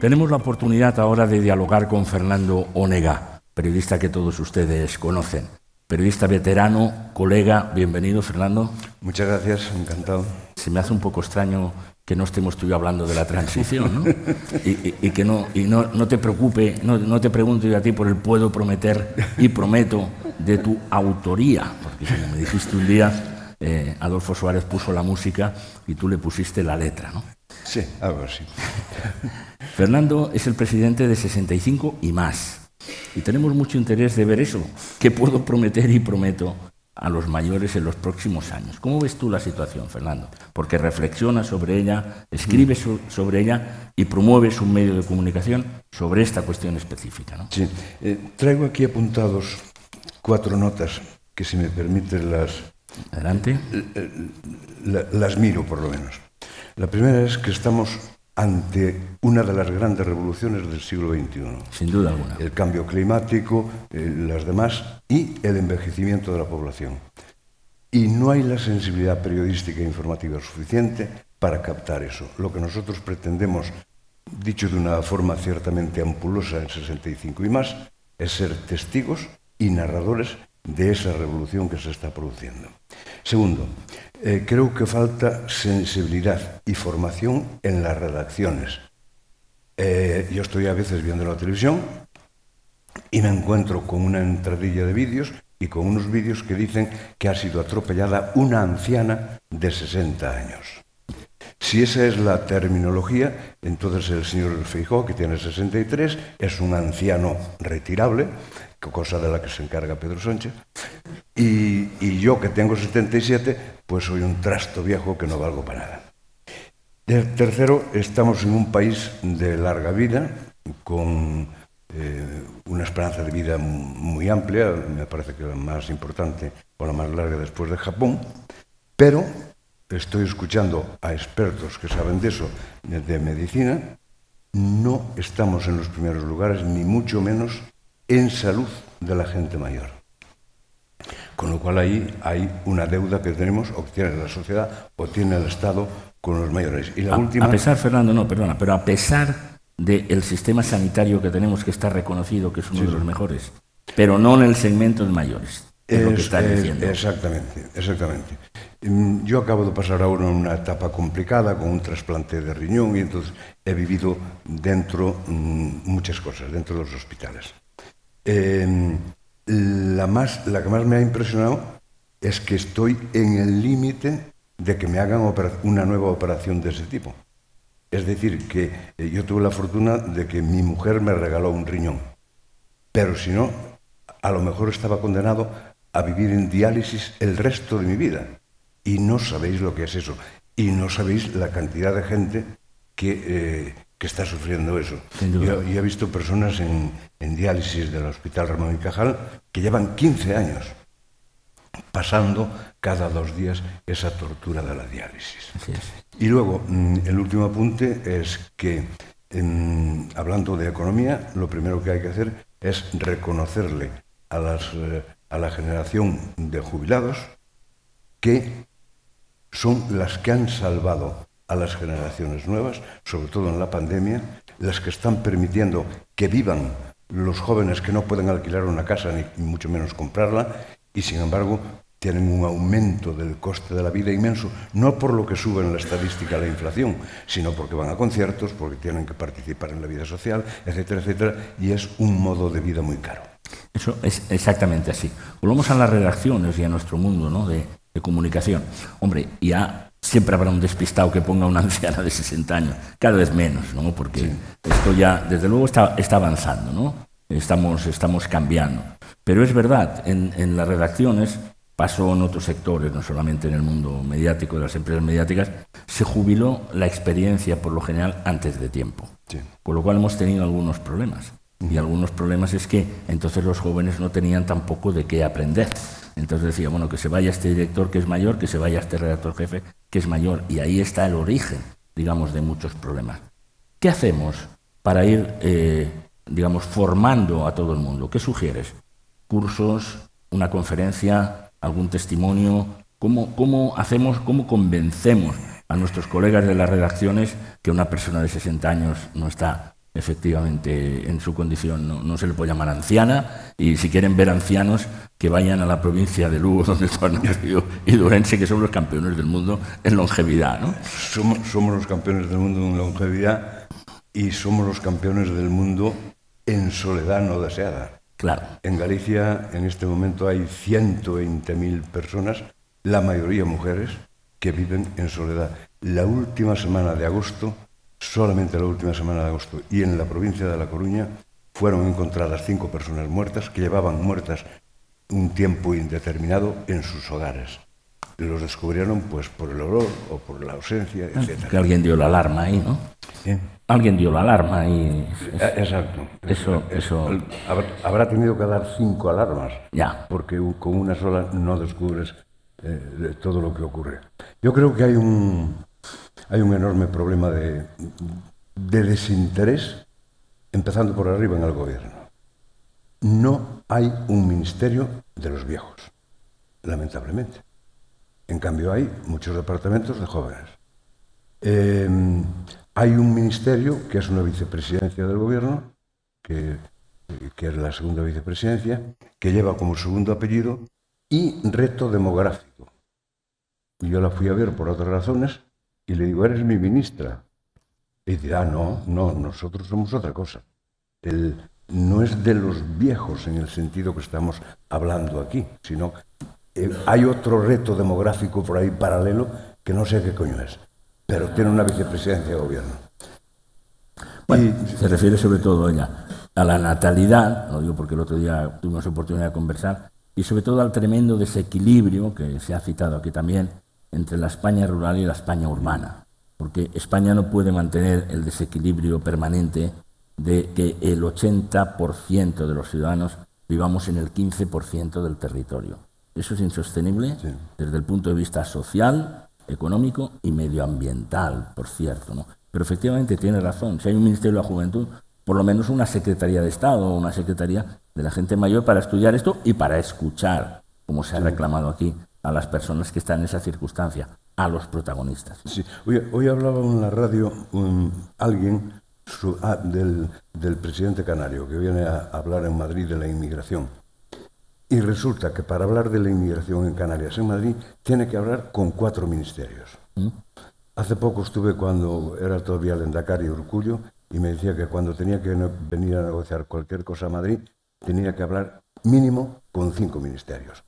Tenemos la oportunidad ahora de dialogar con Fernando Onega, periodista que todos ustedes conocen. Periodista veterano, colega, bienvenido, Fernando. Muchas gracias, encantado. Se me hace un poco extraño que no estemos tú y yo hablando de la transición, ¿no? y que no te preocupe, no te pregunto yo a ti por el puedo prometer y prometo de tu autoría, porque como me dijiste un día, Adolfo Suárez puso la música y tú le pusiste la letra, ¿no? Sí, algo así. Fernando es el presidente de 65 y más. Y tenemos mucho interés de ver eso. ¿Qué puedo prometer y prometo a los mayores en los próximos años? ¿Cómo ves tú la situación, Fernando? Porque reflexionas sobre ella, escribes sobre ella y promueves un medio de comunicación sobre esta cuestión específica, ¿no? Sí. Traigo aquí apuntados 4 notas que, si me permites, Adelante. Las miro, por lo menos. La primera es que estamos ante una de las grandes revoluciones del siglo XXI. Sin duda alguna. El cambio climático, las demás, y el envejecimiento de la población. Y no hay la sensibilidad periodística e informativa suficiente para captar eso. Lo que nosotros pretendemos, dicho de una forma ciertamente ampulosa en 65 y más, es ser testigos y narradores de esa revolución que se está produciendo. Segundo, creo que falta sensibilidad y formación en las redacciones. Yo estoy a veces viendo la televisión y me encuentro con una entradilla de vídeos y con unos vídeos que dicen que ha sido atropellada una anciana de 60 años. Si esa es la terminología, entonces el señor Feijóo, que tiene 63, es un anciano retirable, cosa de la que se encarga Pedro Sánchez, y yo, que tengo 77, pues soy un trasto viejo que no valgo para nada. Tercero, estamos en un país de larga vida, con una esperanza de vida muy amplia, me parece que la más importante o la más larga después de Japón, pero estoy escuchando a expertos que saben de eso, de medicina. No estamos en los primeros lugares, ni mucho menos en salud de la gente mayor. Con lo cual ahí hay una deuda que tenemos, o que tiene la sociedad, o tiene el Estado con los mayores. Y la última... A pesar, Fernando, no, perdona, pero a pesar del sistema sanitario que tenemos, que está reconocido que es uno de los mejores, pero no en el segmento de mayores, es lo que está diciendo. Exactamente, exactamente. Yo acabo de pasar ahora una etapa complicada con un trasplante de riñón y entonces he vivido dentro muchas cosas, dentro de los hospitales. La que más me ha impresionado es que estoy en el límite de que me hagan una nueva operación de ese tipo. Es decir, que yo tuve la fortuna de que mi mujer me regaló un riñón, pero si no, a lo mejor estaba condenado a vivir en diálisis el resto de mi vida. Y no sabéis lo que es eso. Y no sabéis la cantidad de gente que está sufriendo eso. Yo he visto personas en diálisis del Hospital Ramón y Cajal que llevan 15 años pasando cada 2 días esa tortura de la diálisis. Y luego, el último apunte es que, hablando de economía, lo primero que hay que hacer es reconocerle a la generación de jubilados que son las que han salvado a las generaciones nuevas, sobre todo en la pandemia, las que están permitiendo que vivan los jóvenes que no pueden alquilar una casa ni mucho menos comprarla, y sin embargo tienen un aumento del coste de la vida inmenso, no por lo que sube en la estadística la inflación, sino porque van a conciertos, porque tienen que participar en la vida social, etcétera, etcétera, y es un modo de vida muy caro. Eso es exactamente así. Volvamos a las redacciones y a nuestro mundo, ¿no?, de comunicación. Hombre, ya siempre habrá un despistado que ponga una anciana de 60 años, cada vez menos, ¿no?, porque sí, esto ya, desde luego, está avanzando, ¿no? Estamos cambiando. Pero es verdad, en las redacciones, pasó en otros sectores, no solamente en el mundo mediático, de las empresas mediáticas, se jubiló la experiencia, por lo general, antes de tiempo. Sí. Con lo cual hemos tenido algunos problemas. Y algunos problemas es que entonces los jóvenes no tenían tampoco de qué aprender. Entonces decía, bueno, que se vaya este director que es mayor, que se vaya este redactor jefe que es mayor. Y ahí está el origen, digamos, de muchos problemas. ¿Qué hacemos para ir, digamos, formando a todo el mundo? ¿Qué sugieres? ¿Cursos? ¿Una conferencia? ¿Algún testimonio? ¿Cómo hacemos, cómo convencemos a nuestros colegas de las redacciones que una persona de 60 años no está efectivamente, en su condición no se le puede llamar anciana, y si quieren ver ancianos, que vayan a la provincia de Lugo, donde está Nacio y Durense, que son los campeones del mundo en longevidad, ¿no? Somos los campeones del mundo en longevidad y somos los campeones del mundo en soledad no deseada. Claro. En Galicia, en este momento, hay 120.000 personas, la mayoría mujeres, que viven en soledad. La última semana de agosto, solamente la última semana de agosto, y en la provincia de La Coruña, fueron encontradas 5 personas muertas que llevaban muertas un tiempo indeterminado en sus hogares. Los descubrieron pues por el olor o por la ausencia, etc. Que alguien dio la alarma ahí, ¿no? ¿Sí? Alguien dio la alarma ahí. Exacto. Eso. Habrá tenido que dar 5 alarmas, Ya. porque con una sola no descubres todo lo que ocurre. Yo creo que hay un enorme problema de desinterés, empezando por arriba en el gobierno. No hay un ministerio de los viejos, lamentablemente. En cambio, hay muchos departamentos de jóvenes. Hay un ministerio que es una vicepresidencia del gobierno, que es la segunda vicepresidencia, que lleva como segundo apellido y reto demográfico. Y yo la fui a ver por otras razones y le digo, eres mi ministra. Y dirá, no, nosotros somos otra cosa. No es de los viejos en el sentido que estamos hablando aquí, sino hay otro reto demográfico por ahí paralelo que no sé qué coño es, pero tiene una vicepresidencia de gobierno. Bueno, se refiere sobre todo ella a la natalidad, lo digo porque el otro día tuvimos oportunidad de conversar, y sobre todo al tremendo desequilibrio que se ha citado aquí también entre la España rural y la España urbana, porque España no puede mantener el desequilibrio permanente de que el 80% de los ciudadanos vivamos en el 15% del territorio. Eso es insostenible desde el punto de vista social, económico y medioambiental, por cierto, ¿no? Pero efectivamente tiene razón. Si hay un Ministerio de la Juventud, por lo menos una Secretaría de Estado o una Secretaría de la gente mayor para estudiar esto y para escuchar, como se ha reclamado aquí, a las personas que están en esa circunstancia, a los protagonistas. Sí. Hoy hablaba en la radio alguien del presidente canario, que viene a hablar en Madrid de la inmigración. Y resulta que para hablar de la inmigración en Canarias, en Madrid, tiene que hablar con 4 ministerios. Hace poco estuve, cuando era todavía el Endacari Urcullo, y me decía que cuando tenía que venir a negociar cualquier cosa a Madrid, tenía que hablar mínimo con 5 ministerios.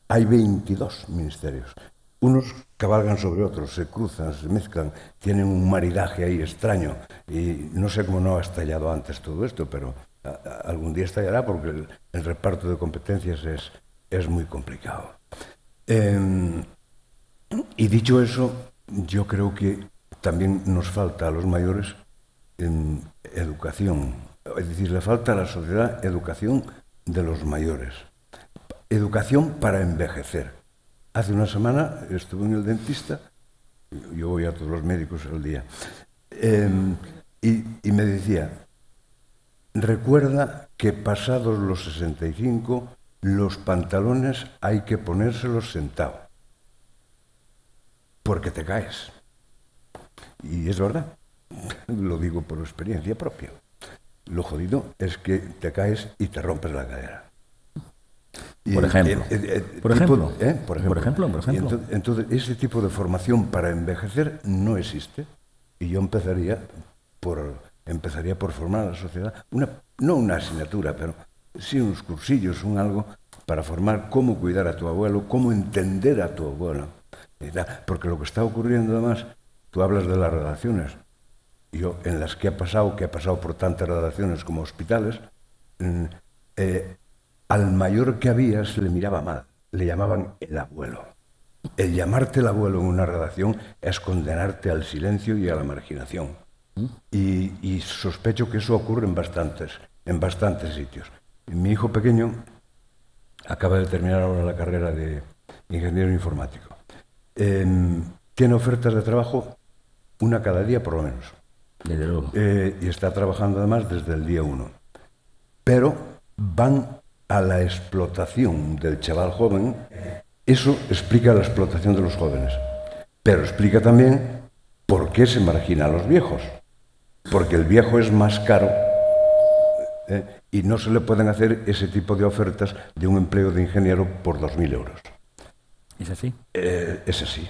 Hay 22 ministerios. Unos cabalgan sobre otros, se cruzan, se mezclan, tienen un maridaje ahí extraño. Y no sé cómo no ha estallado antes todo esto, pero algún día estallará porque el reparto de competencias es muy complicado. Y dicho eso, yo creo que también nos falta a los mayores educación. Es decir, le falta a la sociedad educación de los mayores. Educación para envejecer. Hace una semana estuve en el dentista, yo voy a todos los médicos al día, y me decía, recuerda que pasados los 65, los pantalones hay que ponérselos sentado, porque te caes. Y es verdad, lo digo por experiencia propia. Lo jodido es que te caes y te rompes la cadera. Por ejemplo. Por ejemplo. Entonces, ese tipo de formación para envejecer no existe. Y yo empezaría por formar a la sociedad, no una asignatura, pero sí unos cursillos, algo para formar cómo cuidar a tu abuelo, cómo entender a tu abuelo. Porque lo que está ocurriendo además, tú hablas de las redacciones. Yo, en las que he pasado por tantas redacciones como hospitales, al mayor que había se le miraba mal, le llamaban el abuelo. El llamarte el abuelo en una redacción es condenarte al silencio y a la marginación. Y sospecho que eso ocurre en bastantes sitios. Mi hijo pequeño acaba de terminar ahora la carrera de ingeniero informático. Tiene ofertas de trabajo, una cada día por lo menos. Desde luego. Y está trabajando además desde el día 1. Pero van a la explotación del chaval joven. Eso explica la explotación de los jóvenes, pero explica también por qué se margina a los viejos. porque el viejo es más caro y no se le pueden hacer ese tipo de ofertas de un empleo de ingeniero por 2.000 euros. ¿Es así? Es así.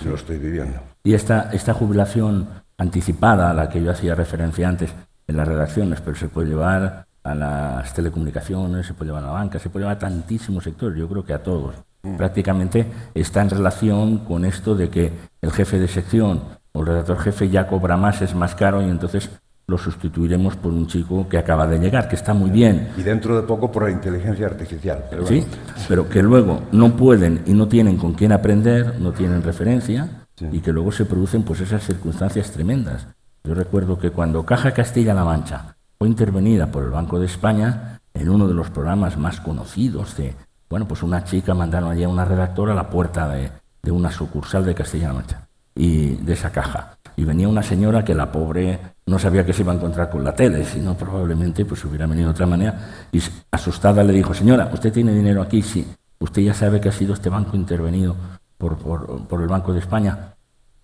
Lo estoy viviendo. Y esta jubilación anticipada a la que yo hacía referencia antes en las redacciones, pero se puede llevar a las telecomunicaciones, se puede llevar a la banca, se puede llevar a tantísimos sectores, yo creo que a todos. Prácticamente está en relación con esto de que el jefe de sección o el redactor jefe ya cobra más, es más caro, y entonces lo sustituiremos por un chico que acaba de llegar, que está muy bien. Y dentro de poco por la inteligencia artificial. Pero sí, bueno. pero que luego no pueden y no tienen con quién aprender, no tienen referencia, sí, y que luego se producen pues esas circunstancias tremendas. Yo recuerdo que cuando Caja Castilla-La Mancha fue intervenida por el Banco de España en uno de los programas más conocidos de, bueno, pues una chica mandaron allí a una redactora a la puerta de una sucursal de Castilla-La Mancha y de esa caja. Y venía una señora que la pobre no sabía que se iba a encontrar con la tele, sino probablemente pues hubiera venido de otra manera, y asustada le dijo: señora, ¿usted tiene dinero aquí? Sí. ¿Usted ya sabe que ha sido este banco intervenido por el Banco de España?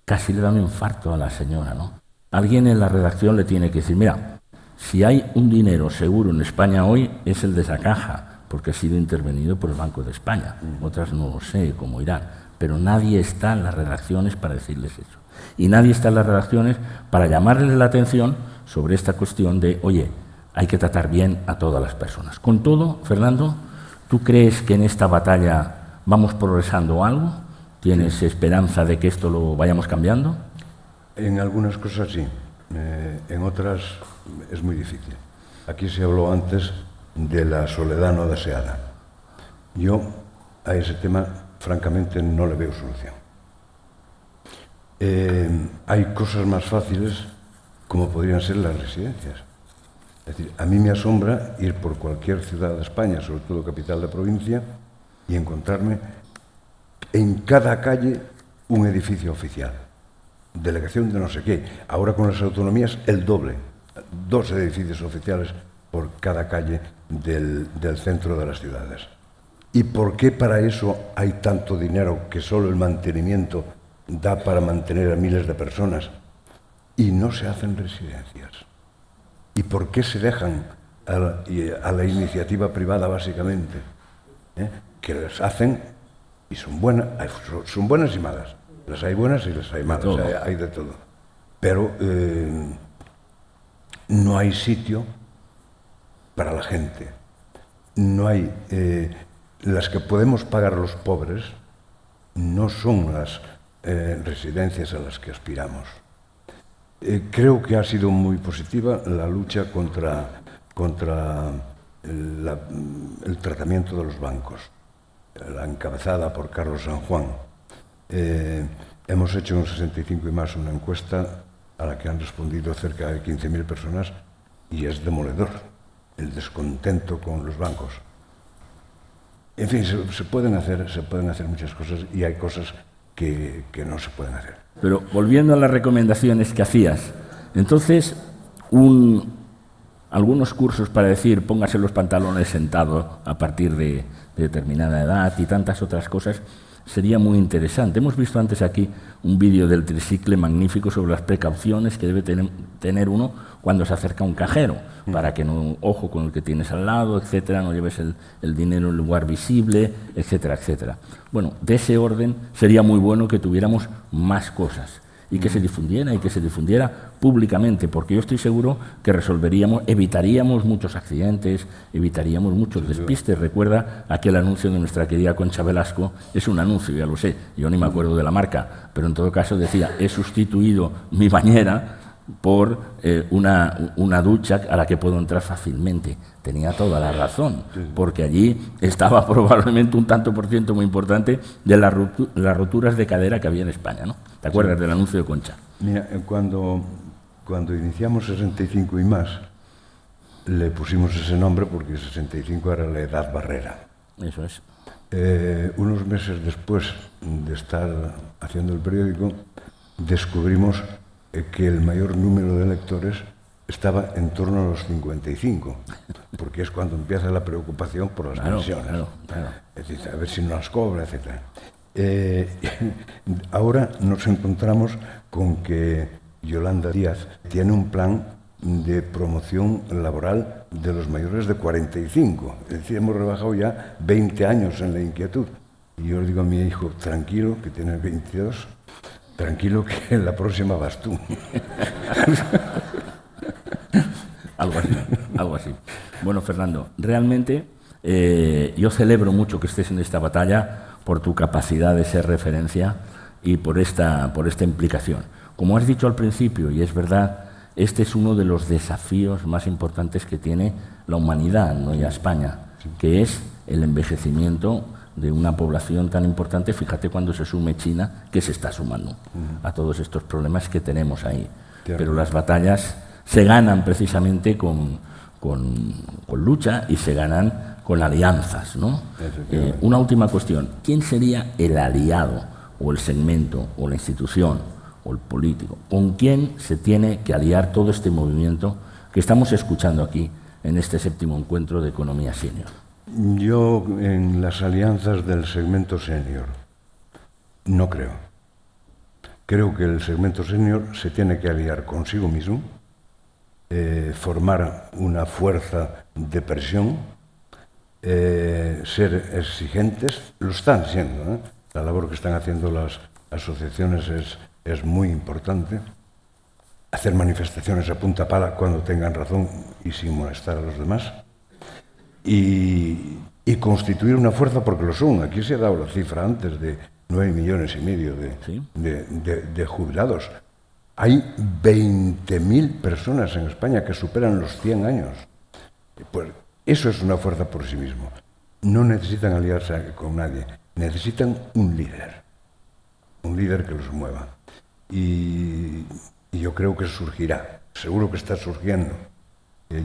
Casi le da un infarto a la señora, ¿no? Alguien en la redacción le tiene que decir: mira, si hay un dinero seguro en España hoy es el de esa caja, porque ha sido intervenido por el Banco de España. Otras no lo sé cómo irán, pero nadie está en las redacciones para decirles eso. Y nadie está en las redacciones para llamarles la atención sobre esta cuestión de, oye, hay que tratar bien a todas las personas. Con todo, Fernando, ¿tú crees que en esta batalla vamos progresando algo? ¿Tienes esperanza de que esto lo vayamos cambiando? En algunas cosas sí, en otras es muy difícil. Aquí se habló antes de la soledad no deseada. Yo a ese tema, francamente, no le veo solución. Hay cosas más fáciles, como podrían ser las residencias. Es decir, a mí me asombra ir por cualquier ciudad de España, sobre todo capital de provincia, y encontrarme en cada calle un edificio oficial, delegación de no sé qué. Ahora con las autonomías el doble, 2 edificios oficiales por cada calle del centro de las ciudades. ¿Y por qué para eso hay tanto dinero que solo el mantenimiento da para mantener a miles de personas y no se hacen residencias? ¿Y por qué se dejan a la iniciativa privada, básicamente? Que las hacen y son buenas y malas. Las hay buenas y las hay malas, hay de todo. Pero no hay sitio para la gente. No hay... las que podemos pagar los pobres no son las residencias a las que aspiramos. Creo que ha sido muy positiva la lucha contra el tratamiento de los bancos, la encabezada por Carlos San Juan. Hemos hecho en 65 y más una encuesta a la que han respondido cerca de 15.000 personas y es demoledor el descontento con los bancos. En fin, se pueden hacer muchas cosas y hay cosas que no se pueden hacer. Pero volviendo a las recomendaciones que hacías, entonces algunos cursos para decir póngase los pantalones sentado a partir de determinada edad y tantas otras cosas sería muy interesante. Hemos visto antes aquí un vídeo del tricicle magnífico sobre las precauciones que debe tener uno cuando se acerca a un cajero, para que no, ojo con el que tienes al lado, etcétera, no lleves el dinero en un lugar visible, etcétera, etcétera. Bueno, de ese orden sería muy bueno que tuviéramos más cosas y que se difundiera públicamente, porque yo estoy seguro que evitaríamos muchos accidentes, evitaríamos muchos despistes. Recuerda aquel anuncio de nuestra querida Concha Velasco, es un anuncio, ya lo sé, yo ni me acuerdo de la marca, pero en todo caso decía: he sustituido mi bañera por una ducha a la que puedo entrar fácilmente. Tenía toda la razón, porque allí estaba probablemente un tanto por ciento muy importante de las roturas de cadera que había en España, ¿no? ¿Te acuerdas del anuncio de Concha? Mira, cuando iniciamos 65 y más, le pusimos ese nombre porque 65 era la edad barrera. Eso es. Unos meses después de estar haciendo el periódico, descubrimos que el mayor número de lectores estaba en torno a los 55, porque es cuando empieza la preocupación por las pensiones. Claro. Es decir, a ver si no las cobra, etc. Ahora nos encontramos con que Yolanda Díaz, tiene un plan de promoción laboral de los mayores de 45. Es decir, hemos rebajado ya 20 años en la inquietud. Y yo le digo a mi hijo, tranquilo, que tienes 22, tranquilo que en la próxima vas tú. Algo así. Bueno, Fernando, realmente yo celebro mucho que estés en esta batalla por tu capacidad de ser referencia y por esta implicación. Como has dicho al principio, y es verdad, este es uno de los desafíos más importantes que tiene la humanidad, no ya España, que es el envejecimiento de una población tan importante. Fíjate cuando se sume China, que se está sumando a todos estos problemas que tenemos ahí. Pero las batallas se ganan precisamente con lucha y se ganan con alianzas, ¿no? Una última cuestión. ¿Quién sería el aliado o el segmento o la institución o el político? ¿Con quién se tiene que aliar todo este movimiento que estamos escuchando aquí en este 7º encuentro de Economía Senior? Yo en las alianzas del segmento senior no creo. Creo que el segmento senior se tiene que aliar consigo mismo, formar una fuerza de presión, ser exigentes. Lo están siendo, ¿eh? La labor que están haciendo las asociaciones es muy importante. Hacer manifestaciones a punta pala cuando tengan razón y sin molestar a los demás. Y constituir una fuerza, porque lo son. Aquí se ha dado la cifra antes de 9,5 millones de jubilados. Hay 20.000 personas en España que superan los 100 años. Pues eso es una fuerza por sí mismo. No necesitan aliarse con nadie. Necesitan un líder que los mueva. Y yo creo que surgirá. Seguro que está surgiendo.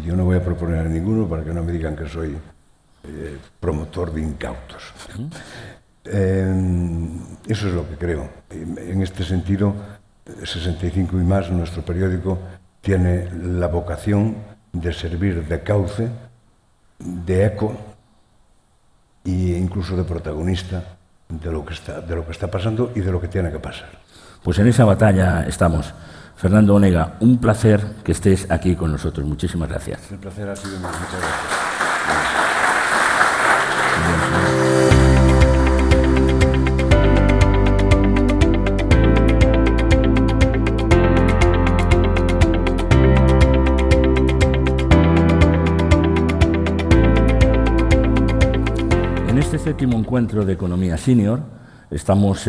Yo no voy a proponer a ninguno para que no me digan que soy promotor de incautos. Eso es lo que creo. En este sentido, 65 y más, nuestro periódico tiene la vocación de servir de cauce, de eco e incluso de protagonista de lo que está pasando y de lo que tiene que pasar. Pues en esa batalla estamos. Fernando Onega, un placer que estés aquí con nosotros. Muchísimas gracias. El placer ha sido mío. Muchas gracias. En este 7º encuentro de Economía Senior estamos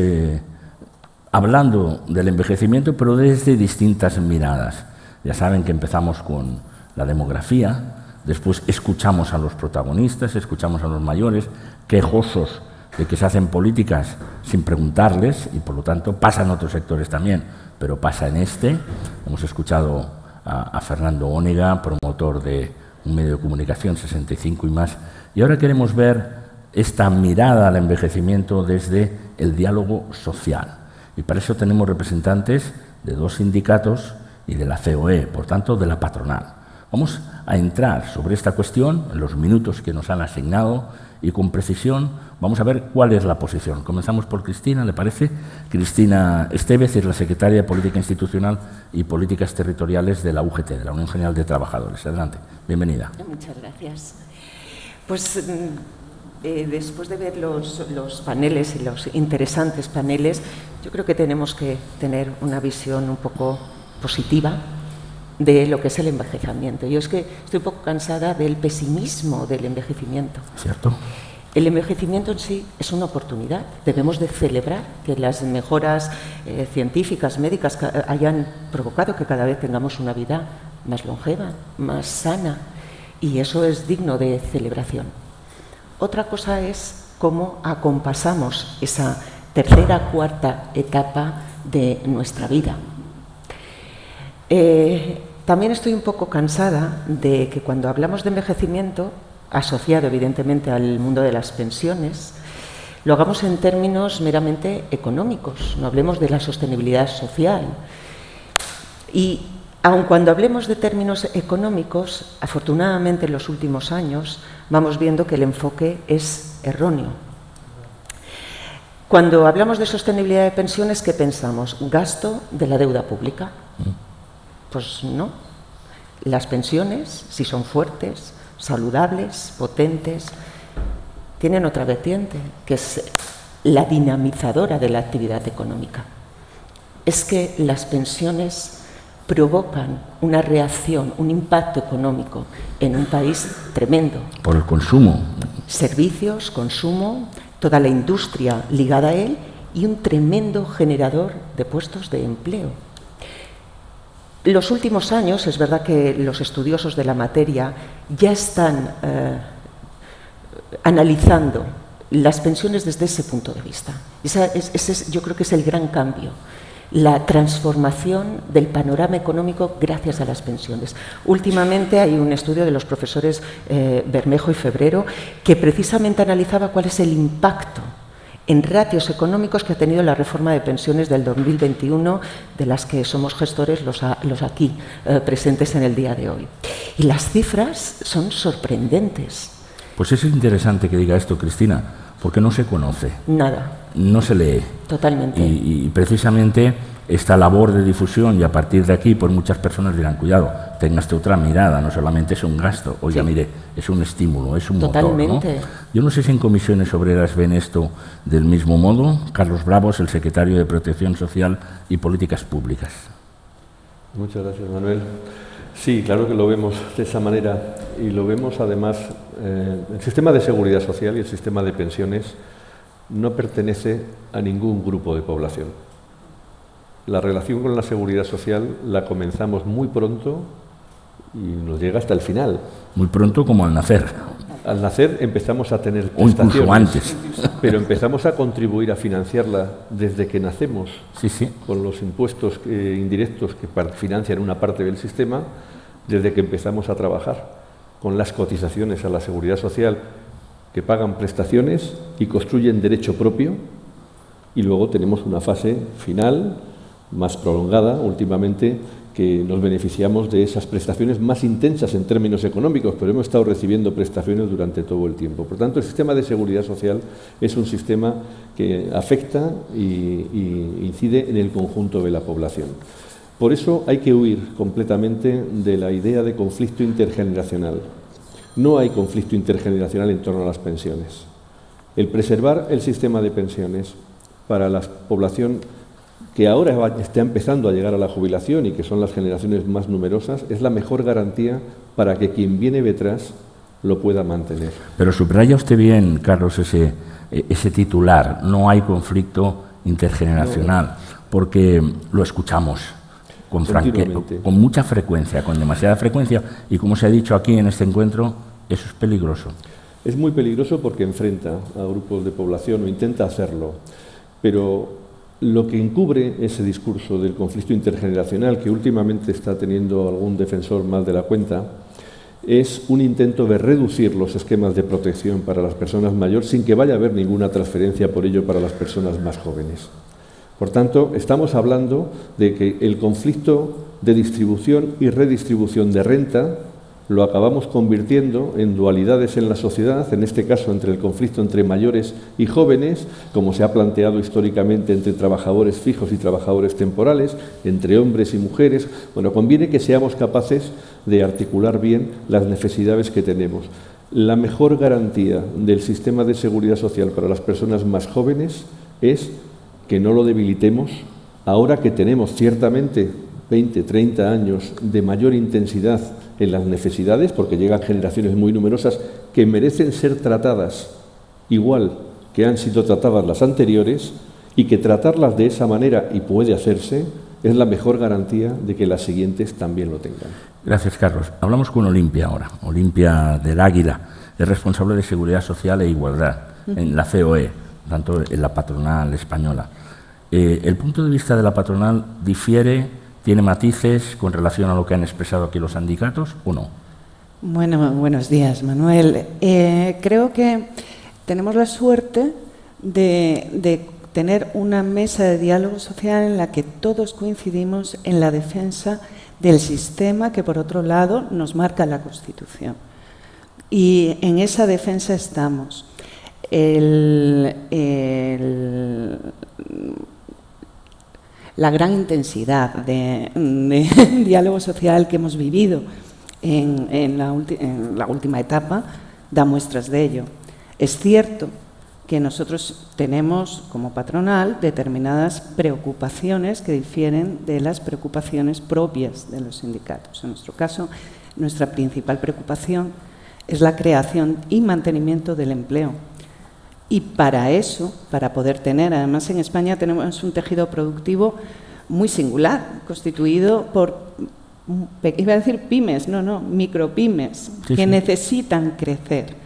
hablando del envejecimiento, pero desde distintas miradas. Ya saben que empezamos con la demografía, después escuchamos a los protagonistas, escuchamos a los mayores, quejosos de que se hacen políticas sin preguntarles, y por lo tanto pasa en otros sectores también, pero pasa en este. Hemos escuchado a Fernando Onega, promotor de un medio de comunicación, 65 y más, y ahora queremos ver esta mirada al envejecimiento desde el diálogo social. Y para eso tenemos representantes de 2 sindicatos y de la COE, por tanto, de la patronal. Vamos a entrar sobre esta cuestión en los minutos que nos han asignado y con precisión vamos a ver cuál es la posición. Comenzamos por Cristina, ¿le parece? Cristina Estevez es la secretaria de Política Institucional y Políticas Territoriales de la UGT, de la Unión General de Trabajadores. Adelante, bienvenida. Muchas gracias. Pues después de ver los paneles y los interesantes paneles, yo creo que tenemos que tener una visión un poco positiva de lo que es el envejecimiento. Yo es que estoy un poco cansada del pesimismo del envejecimiento. ¿Cierto? El envejecimiento en sí es una oportunidad. Debemos de celebrar que las mejoras científicas, médicas, hayan provocado que cada vez tengamos una vida más longeva, más sana, y eso es digno de celebración. Otra cosa es cómo acompasamos esa tercera, cuarta etapa de nuestra vida. También estoy un poco cansada de que cuando hablamos de envejecimiento, asociado evidentemente al mundo de las pensiones, lo hagamos en términos meramente económicos, no hablemos de la sostenibilidad social. Y aun cuando hablemos de términos económicos, afortunadamente en los últimos años vamos viendo que el enfoque es erróneo. Cuando hablamos de sostenibilidad de pensiones, ¿qué pensamos? Gasto de la deuda pública. Pues no. Las pensiones, si son fuertes, saludables, potentes, tienen otra vertiente, que es la dinamizadora de la actividad económica. Es que las pensiones provocan una reacción, un impacto económico en un país tremendo. Por el consumo. Servicios, consumo, toda la industria ligada a él y un tremendo generador de puestos de empleo. Los últimos años, es verdad que los estudiosos de la materia ya están analizando las pensiones desde ese punto de vista. Yo creo que es el gran cambio. La transformación del panorama económico gracias a las pensiones. Últimamente hay un estudio de los profesores Bermejo y Febrero que precisamente analizaba cuál es el impacto en ratios económicos que ha tenido la reforma de pensiones del 2021, de las que somos gestores los aquí presentes en el día de hoy. Y las cifras son sorprendentes. Pues es interesante que diga esto, Cristina, porque no se conoce. Nada. No se lee. Totalmente. Y precisamente esta labor de difusión, y a partir de aquí, pues muchas personas dirán, cuidado, tenga usted otra mirada, no solamente es un gasto, oiga, sí, mire, es un estímulo, es un totalmente motor, ¿no? Yo no sé si en Comisiones Obreras ven esto del mismo modo. Carlos Bravos, el secretario de Protección Social y Políticas Públicas. Muchas gracias, Manuel. Sí, claro que lo vemos de esa manera, y lo vemos además, el sistema de seguridad social y el sistema de pensiones no pertenece a ningún grupo de población. La relación con la seguridad social la comenzamos muy pronto y nos llega hasta el final. Muy pronto, como al nacer. Al nacer empezamos a tener prestaciones, incluso antes. Pero empezamos a contribuir a financiarla desde que nacemos, sí, con los impuestos indirectos que financian una parte del sistema, desde que empezamos a trabajar, con las cotizaciones a la seguridad social que pagan prestaciones y construyen derecho propio, y luego tenemos una fase final, más prolongada últimamente, que nos beneficiamos de esas prestaciones más intensas en términos económicos, pero hemos estado recibiendo prestaciones durante todo el tiempo. Por tanto, el sistema de seguridad social es un sistema que afecta y incide en el conjunto de la población. Por eso hay que huir completamente de la idea de conflicto intergeneracional. No hay conflicto intergeneracional en torno a las pensiones. El preservar el sistema de pensiones para la población que ahora está empezando a llegar a la jubilación y que son las generaciones más numerosas, es la mejor garantía para que quien viene detrás lo pueda mantener. Pero subraya usted bien, Carlos, ese titular, no hay conflicto intergeneracional, porque lo escuchamos con mucha frecuencia, con demasiada frecuencia, y como se ha dicho aquí en este encuentro, eso es peligroso. Es muy peligroso porque enfrenta a grupos de población o intenta hacerlo, pero lo que encubre ese discurso del conflicto intergeneracional, que últimamente está teniendo algún defensor más de la cuenta, es un intento de reducir los esquemas de protección para las personas mayores sin que vaya a haber ninguna transferencia por ello para las personas más jóvenes. Por tanto, estamos hablando de que el conflicto de distribución y redistribución de renta lo acabamos convirtiendo en dualidades en la sociedad, en este caso entre el conflicto entre mayores y jóvenes, como se ha planteado históricamente entre trabajadores fijos y trabajadores temporales, entre hombres y mujeres. Bueno, conviene que seamos capaces de articular bien las necesidades que tenemos. La mejor garantía del sistema de seguridad social para las personas más jóvenes es que no lo debilitemos, ahora que tenemos ciertamente 20, 30 años de mayor intensidad en las necesidades, porque llegan generaciones muy numerosas que merecen ser tratadas igual que han sido tratadas las anteriores, y que tratarlas de esa manera, y puede hacerse, es la mejor garantía de que las siguientes también lo tengan. Gracias, Carlos. Hablamos con Olimpia ahora. Olimpia del Águila, es responsable de Seguridad Social e Igualdad en la COE, tanto en la patronal española. ¿El punto de vista de la patronal difiere, tiene matices con relación a lo que han expresado aquí los sindicatos o no? Bueno, buenos días, Manuel. Creo que tenemos la suerte de tener una mesa de diálogo social en la que todos coincidimos en la defensa del sistema que, por otro lado, nos marca la Constitución. Y en esa defensa estamos. la gran intensidad de diálogo social que hemos vivido en la última etapa da muestras de ello. Es cierto que nosotros tenemos como patronal determinadas preocupaciones que difieren de las preocupaciones propias de los sindicatos. En nuestro caso, nuestra principal preocupación es la creación y mantenimiento del empleo. Y para eso, para poder tener, además en España tenemos un tejido productivo muy singular, constituido por, iba a decir pymes, no, micropymes, que necesitan crecer.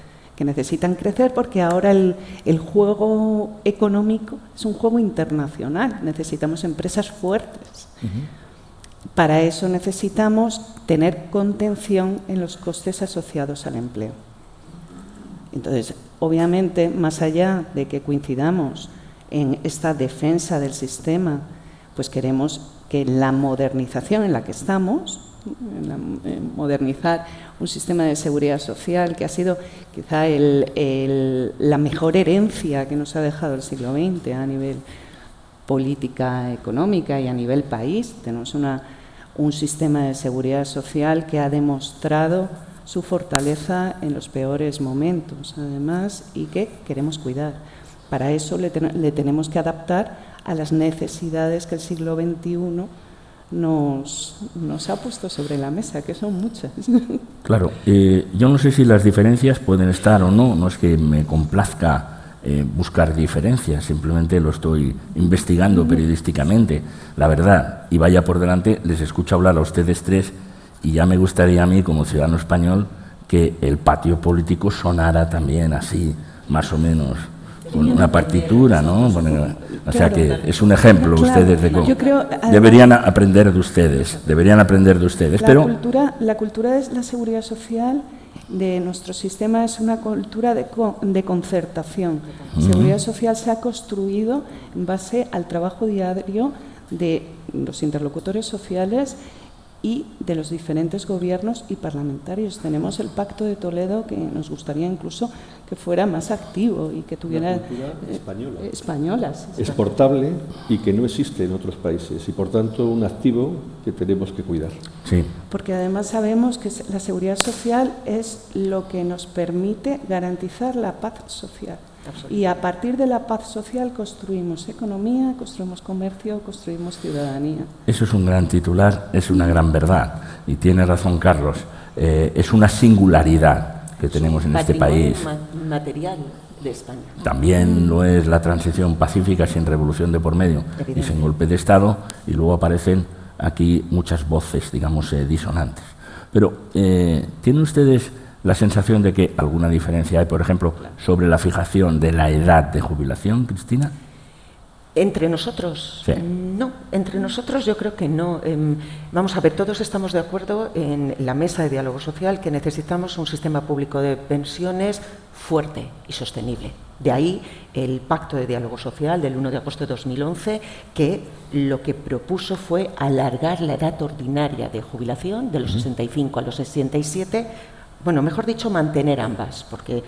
Porque ahora el juego económico es un juego internacional, necesitamos empresas fuertes. Para eso necesitamos tener contención en los costes asociados al empleo. Entonces, obviamente, más allá de que coincidamos en esta defensa del sistema, pues queremos que la modernización en la que estamos, modernizar un sistema de seguridad social que ha sido quizá la mejor herencia que nos ha dejado el siglo XX a nivel política económica y a nivel país. Tenemos un sistema de seguridad social que ha demostrado su fortaleza en los peores momentos, además, y que queremos cuidar. Para eso le tenemos que adaptar a las necesidades que el siglo XXI nos ha puesto sobre la mesa, que son muchas. Claro, yo no sé si las diferencias pueden estar o no, no es que me complazca buscar diferencias, simplemente lo estoy investigando periodísticamente. La verdad, y vaya por delante, les escucho hablar a ustedes tres y ya me gustaría a mí, como ciudadano español, que el patio político sonara también así, más o menos, con una partitura, ¿no? Bueno, o sea que es un ejemplo, ustedes de cómo deberían aprender de ustedes, La cultura de la seguridad social de nuestro sistema es una cultura de concertación. Seguridad social se ha construido en base al trabajo diario de los interlocutores sociales y de los diferentes gobiernos y parlamentarios. Tenemos el Pacto de Toledo, que nos gustaría incluso que fuera más activo y que tuviera española. Exportable y que no existe en otros países y, por tanto, un activo que tenemos que cuidar. Sí. Porque además sabemos que la seguridad social es lo que nos permite garantizar la paz social. Y a partir de la paz social construimos economía, construimos comercio, construimos ciudadanía. Eso es un gran titular, es una gran verdad. Y tiene razón Carlos, es una singularidad que tenemos en este país. Material de España. También lo es la transición pacífica sin revolución de por medio y sin golpe de Estado, y luego aparecen aquí muchas voces, digamos, disonantes. Pero, ¿tienen ustedes la sensación de que alguna diferencia hay, por ejemplo, sobre la fijación de la edad de jubilación, Cristina? ¿Entre nosotros? Sí. No, entre nosotros yo creo que no. Vamos a ver, todos estamos de acuerdo en la mesa de diálogo social que necesitamos un sistema público de pensiones fuerte y sostenible. De ahí el Pacto de Diálogo Social del 1 de agosto de 2011, que lo que propuso fue alargar la edad ordinaria de jubilación de los 65 a los 67. Bueno, mejor dicho, mantener ambas, porque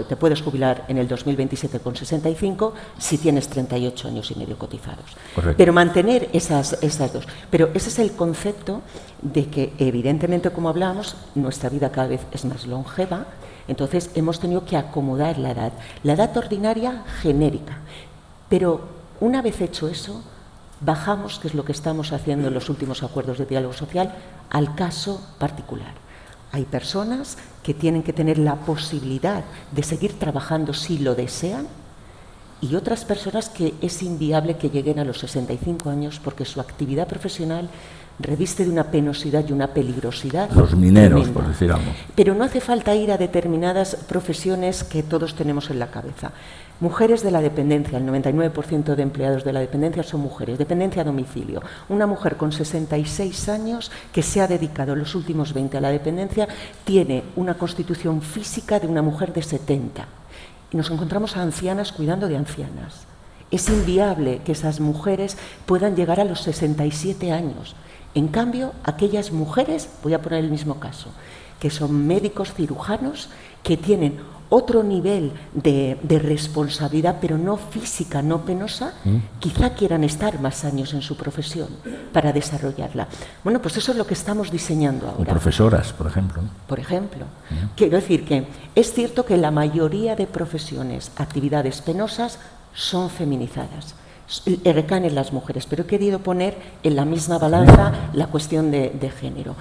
te puedes jubilar en el 2027 con 65 si tienes 38 años y medio cotizados. Correcto. Pero mantener esas dos. Pero ese es el concepto de que, evidentemente, como hablamos, nuestra vida cada vez es más longeva, entonces hemos tenido que acomodar la edad ordinaria genérica. Pero una vez hecho eso, bajamos, que es lo que estamos haciendo en los últimos acuerdos de diálogo social, al caso particular. Hay personas que tienen que tener la posibilidad de seguir trabajando si lo desean y otras personas que es inviable que lleguen a los 65 años porque su actividad profesional reviste de una penosidad y una peligrosidad. Los mineros, tremenda. por decir algo. Pero no hace falta ir a determinadas profesiones que todos tenemos en la cabeza. Mujeres de la dependencia, el 99% de empleados de la dependencia son mujeres, dependencia a domicilio. Una mujer con 66 años que se ha dedicado los últimos 20 a la dependencia tiene una constitución física de una mujer de 70. Y nos encontramos a ancianas cuidando de ancianas. Es inviable que esas mujeres puedan llegar a los 67 años. En cambio, aquellas mujeres, voy a poner el mismo caso, que son médicos cirujanos que tienen otro nivel de responsabilidad, pero no física, no penosa, quizá quieran estar más años en su profesión para desarrollarla. Bueno, pues eso es lo que estamos diseñando ahora. O profesoras, por ejemplo. Por ejemplo. Quiero decir que es cierto que la mayoría de profesiones, actividades penosas, son feminizadas. Recaen en las mujeres, pero he querido poner en la misma balanza la cuestión de género.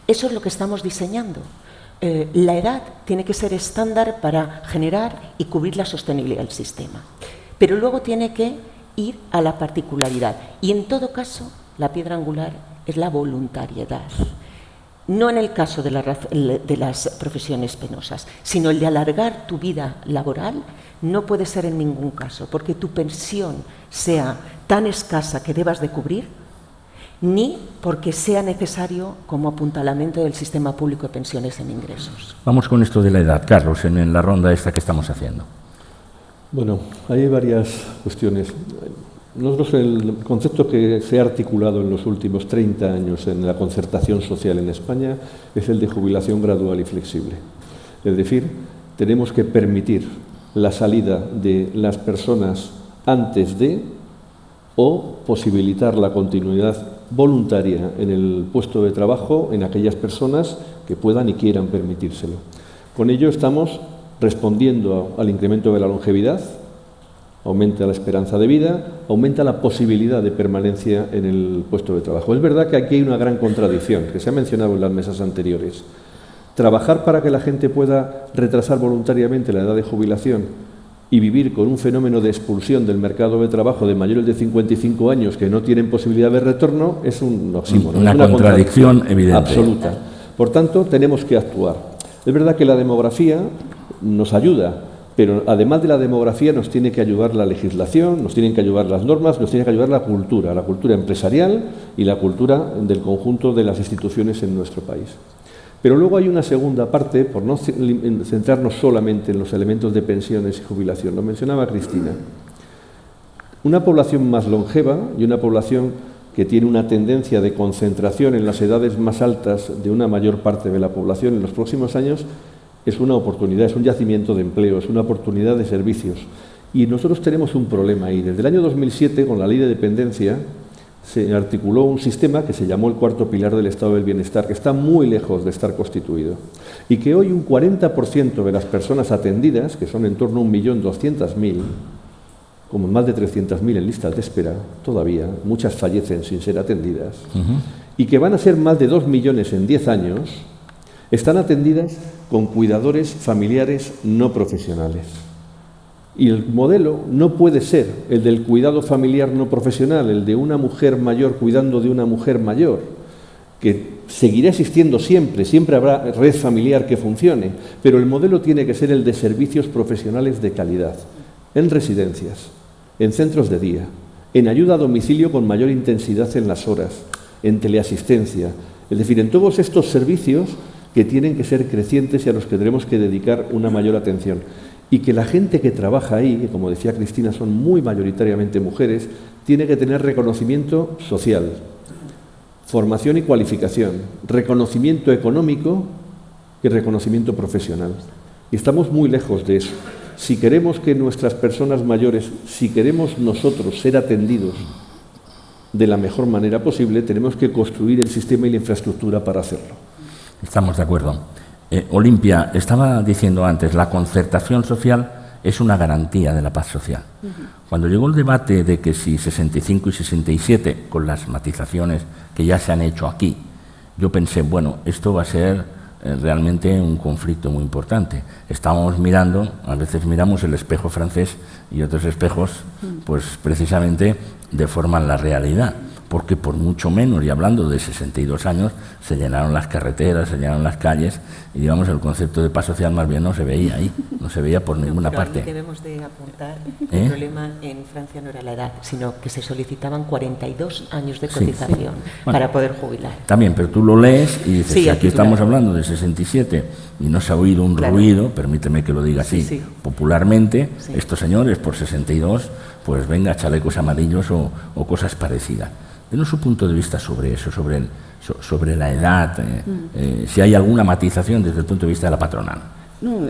Eso es lo que estamos diseñando. La edad tiene que ser estándar para generar y cubrir la sostenibilidad del sistema, pero luego tiene que ir a la particularidad y en todo caso la piedra angular es la voluntariedad, no en el caso de las profesiones penosas, sino el de alargar tu vida laboral. No puede ser en ningún caso porque tu pensión sea tan escasa que debas de cubrir, ni porque sea necesario como apuntalamiento del sistema público de pensiones en ingresos. Vamos con esto de la edad, Carlos, en la ronda esta que estamos haciendo. Bueno, hay varias cuestiones. Nosotros el concepto que se ha articulado en los últimos 30 años en la concertación social en España es el de jubilación gradual y flexible. Es decir, tenemos que permitir la salida de las personas antes de o posibilitar la continuidad voluntaria en el puesto de trabajo en aquellas personas que puedan y quieran permitírselo. Con ello estamos respondiendo al incremento de la longevidad, aumenta la esperanza de vida, aumenta la posibilidad de permanencia en el puesto de trabajo. Es verdad que aquí hay una gran contradicción, que se ha mencionado en las mesas anteriores. Trabajar para que la gente pueda retrasar voluntariamente la edad de jubilación y vivir con un fenómeno de expulsión del mercado de trabajo de mayores de 55 años que no tienen posibilidad de retorno es un oxímoron. Una contradicción evidente. Absoluta. Por tanto, tenemos que actuar. Es verdad que la demografía nos ayuda, pero además de la demografía nos tiene que ayudar la legislación, nos tienen que ayudar las normas, nos tiene que ayudar la cultura empresarial y la cultura del conjunto de las instituciones en nuestro país. Pero luego hay una segunda parte, por no centrarnos solamente en los elementos de pensiones y jubilación, lo mencionaba Cristina. Una población más longeva y una población que tiene una tendencia de concentración en las edades más altas de una mayor parte de la población en los próximos años es una oportunidad, es un yacimiento de empleo, es una oportunidad de servicios. Y nosotros tenemos un problema ahí. Desde el año 2007, con la Ley de Dependencia, se articuló un sistema que se llamó el cuarto pilar del Estado del Bienestar, que está muy lejos de estar constituido y que hoy un 40% de las personas atendidas, que son en torno a 1.200.000, como más de 300.000 en listas de espera, todavía, muchas fallecen sin ser atendidas, y que van a ser más de 2 millones en 10 años, están atendidas con cuidadores familiares no profesionales. Y el modelo no puede ser el del cuidado familiar no profesional, el de una mujer mayor cuidando de una mujer mayor, que seguirá existiendo siempre, siempre habrá red familiar que funcione, pero el modelo tiene que ser el de servicios profesionales de calidad, en residencias, en centros de día, en ayuda a domicilio con mayor intensidad en las horas, en teleasistencia, es decir, en todos estos servicios que tienen que ser crecientes y a los que tenemos que dedicar una mayor atención. Y que la gente que trabaja ahí, que como decía Cristina, son muy mayoritariamente mujeres, tiene que tener reconocimiento social, formación y cualificación, reconocimiento económico y reconocimiento profesional. Y estamos muy lejos de eso. Si queremos que nuestras personas mayores, si queremos nosotros ser atendidos de la mejor manera posible, tenemos que construir el sistema y la infraestructura para hacerlo. Estamos de acuerdo. Olimpia, estaba diciendo antes, la concertación social es una garantía de la paz social. Cuando llegó el debate de que si 65 y 67, con las matizaciones que ya se han hecho aquí, yo pensé, bueno, esto va a ser realmente un conflicto muy importante. Estábamos mirando, a veces miramos el espejo francés y otros espejos, pues precisamente deforman la realidad. Porque por mucho menos, y hablando de 62 años, se llenaron las carreteras, se llenaron las calles, y digamos el concepto de paz social más bien no se veía ahí, no se veía por ninguna parte. Debemos de apuntar que el problema en Francia no era la edad, sino que se solicitaban 42 años de cotización para poder jubilar. También, pero tú lo lees y dices, sí, aquí estamos hablando de 67 y no se ha oído un ruido, permíteme que lo diga así, popularmente, estos señores por 62, pues venga, chalecos amarillos o cosas parecidas. Denos su punto de vista sobre eso, sobre la edad, si hay alguna matización desde el punto de vista de la patronal. No,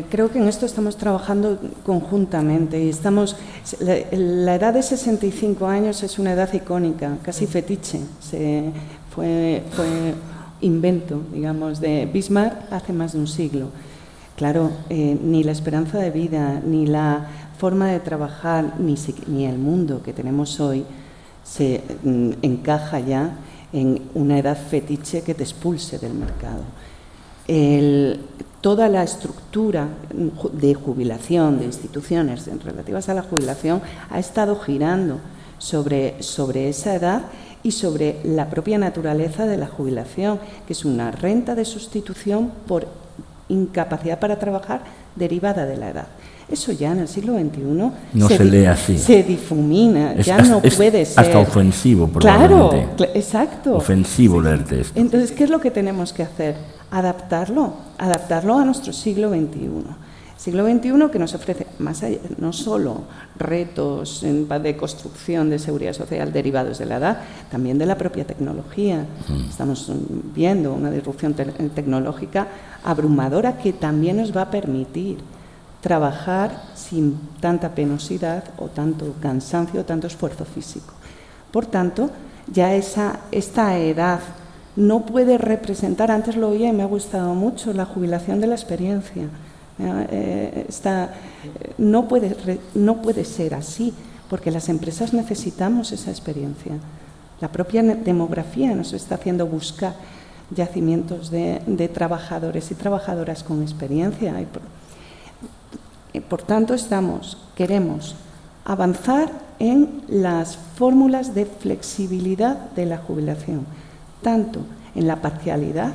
creo que en esto estamos trabajando conjuntamente y la edad de 65 años es una edad icónica, casi fetiche. Fue invento, digamos, de Bismarck hace más de un siglo. Claro, ni la esperanza de vida, ni la forma de trabajar, ni el mundo que tenemos hoy se encaja ya en una edad fetiche que te expulse del mercado. Toda la estructura de jubilación, de instituciones relativas a la jubilación, ha estado girando sobre esa edad y sobre la propia naturaleza de la jubilación, que es una renta de sustitución por incapacidad para trabajar derivada de la edad. Eso ya en el siglo XXI no se lee así. Se difumina, ya no puede ser. Hasta ofensivo, probablemente. Claro, exacto. Ofensivo leerte esto. Entonces, ¿qué es lo que tenemos que hacer? Adaptarlo a nuestro siglo XXI. Siglo XXI que nos ofrece más allá, no solo retos de construcción de seguridad social derivados de la edad, también de la propia tecnología. Estamos viendo una disrupción tecnológica abrumadora que también nos va a permitir trabajar sin tanta penosidad o tanto cansancio o tanto esfuerzo físico. Por tanto, ya esta edad no puede representar, antes lo oía y me ha gustado mucho, la jubilación de la experiencia. No puede ser así, porque las empresas necesitamos esa experiencia. La propia demografía nos está haciendo buscar yacimientos de trabajadores y trabajadoras con experiencia. Por tanto, queremos avanzar en las fórmulas de flexibilidad de la jubilación, tanto en la parcialidad,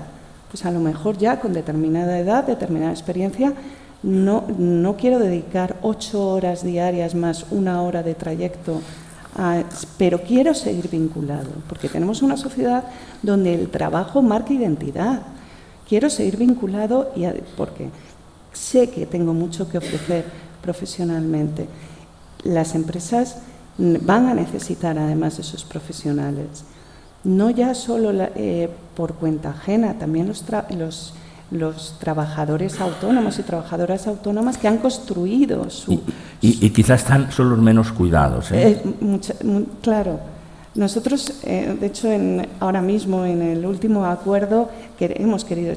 pues a lo mejor ya con determinada edad, determinada experiencia, no quiero dedicar 8 horas diarias más 1 hora de trayecto, pero quiero seguir vinculado, porque tenemos una sociedad donde el trabajo marca identidad. Quiero seguir vinculado porque sé que tengo mucho que ofrecer profesionalmente. Las empresas van a necesitar además de esos profesionales. No ya solo por cuenta ajena, también los trabajadores autónomos y trabajadoras autónomas que han construido su... Y quizás son los menos cuidados. Claro. Nosotros, de hecho, ahora mismo en el último acuerdo hemos querido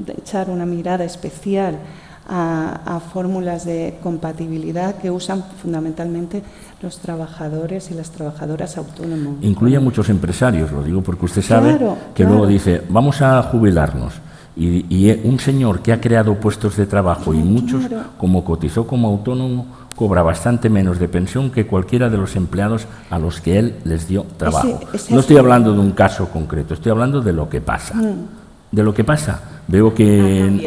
echar una mirada especial a fórmulas de compatibilidad que usan fundamentalmente los trabajadores y las trabajadoras autónomos. Incluye a muchos empresarios, lo digo porque usted sabe que luego dice, vamos a jubilarnos. Y un señor que ha creado puestos de trabajo y muchos, como cotizó como autónomo, cobra bastante menos de pensión que cualquiera de los empleados a los que él les dio trabajo. No estoy hablando de un caso concreto, estoy hablando de lo que pasa. De lo que pasa. Veo que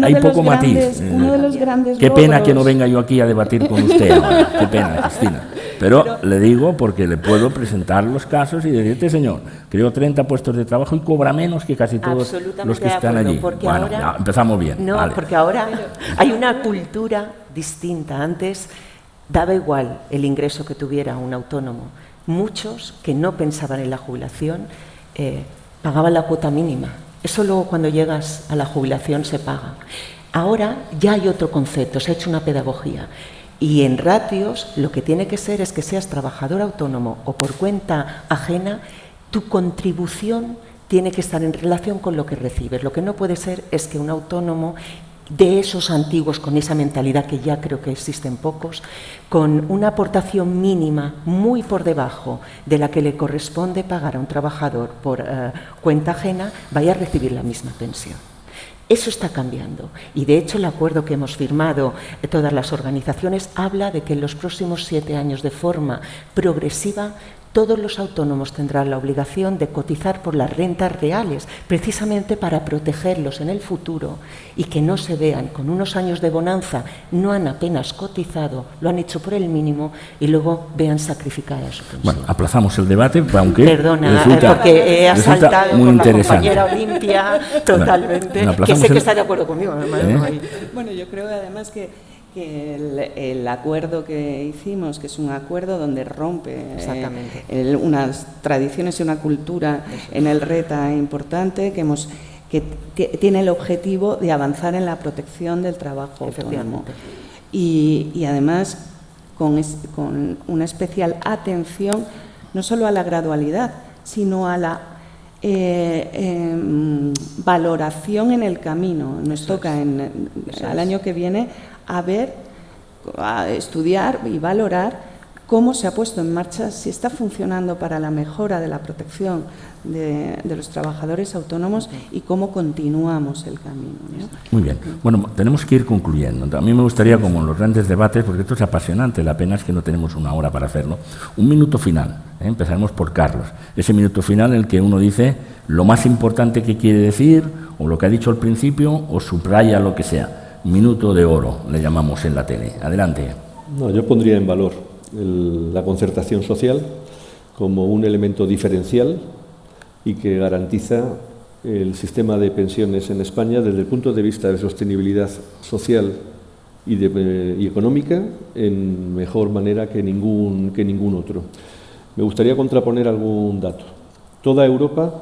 hay poco matiz. Qué pena que no venga yo aquí a debatir con usted ahora. Qué pena, Cristina. Pero le digo porque le puedo presentar los casos y decirte, señor, creó 30 puestos de trabajo y cobra menos que casi todos los que están allí. Bueno, ya empezamos bien. No, vale. Porque ahora hay una cultura distinta. Antes daba igual el ingreso que tuviera un autónomo. Muchos que no pensaban en la jubilación pagaban la cuota mínima. Eso luego cuando llegas a la jubilación se paga. Ahora ya hay otro concepto, se ha hecho una pedagogía. Y en ratios lo que tiene que ser es que seas trabajador autónomo o por cuenta ajena, tu contribución tiene que estar en relación con lo que recibes. Lo que no puede ser es que un autónomo de esos antiguos, con esa mentalidad que ya creo que existen pocos, con una aportación mínima muy por debajo de la que le corresponde pagar a un trabajador por cuenta ajena, vaya a recibir la misma pensión. Eso está cambiando y, de hecho, el acuerdo que hemos firmado todas las organizaciones habla de que en los próximos 7 años, de forma progresiva, todos los autónomos tendrán la obligación de cotizar por las rentas reales, precisamente para protegerlos en el futuro y que no se vean con unos años de bonanza, no han apenas cotizado, lo han hecho por el mínimo y luego vean sacrificada su pensión. Bueno, aplazamos el debate, aunque perdona, porque he asaltado con la compañera Olimpia totalmente, que sé que está de acuerdo conmigo. Bueno, yo creo además que el acuerdo que hicimos, que es un acuerdo donde rompe unas tradiciones y una cultura en el RETA importante, que que tiene el objetivo de avanzar en la protección del trabajo autónomo. Y además con una especial atención no solo a la gradualidad, sino a la valoración en el camino. Nos toca al año que viene a estudiar y valorar cómo se ha puesto en marcha, si está funcionando para la mejora de la protección de los trabajadores autónomos y cómo continuamos el camino, ¿no? Muy bien. Bueno, tenemos que ir concluyendo. A mí me gustaría, como en los grandes debates, porque esto es apasionante, la pena es que no tenemos una hora para hacerlo, un minuto final. Empezaremos por Carlos. Ese minuto final en el que uno dice lo más importante que quiere decir, o lo que ha dicho al principio, o subraya lo que sea. Minuto de oro, le llamamos en la tele. Adelante. No, yo pondría en valor la concertación social como un elemento diferencial y que garantiza el sistema de pensiones en España desde el punto de vista de sostenibilidad social y económica en mejor manera que ningún otro. Me gustaría contraponer algún dato. Toda Europa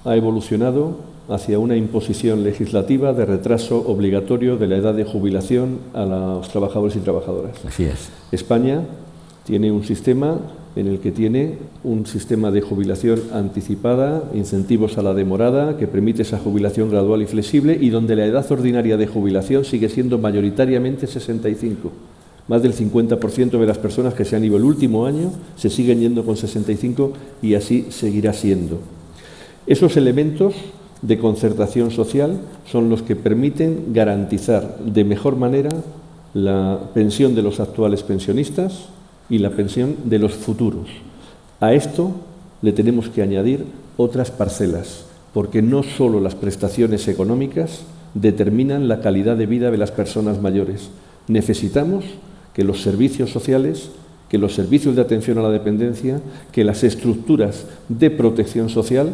ha evolucionado hacia una imposición legislativa de retraso obligatorio de la edad de jubilación a los trabajadores y trabajadoras. Así es. España tiene un sistema en el que tiene un sistema de jubilación anticipada, incentivos a la demorada, que permite esa jubilación gradual y flexible y donde la edad ordinaria de jubilación sigue siendo mayoritariamente 65. Más del 50% de las personas que se han ido el último año se siguen yendo con 65 y así seguirá siendo. Esos elementos de concertación social son los que permiten garantizar de mejor manera la pensión de los actuales pensionistas y la pensión de los futuros. A esto le tenemos que añadir otras parcelas, porque no solo las prestaciones económicas determinan la calidad de vida de las personas mayores. Necesitamos que los servicios sociales, que los servicios de atención a la dependencia, que las estructuras de protección social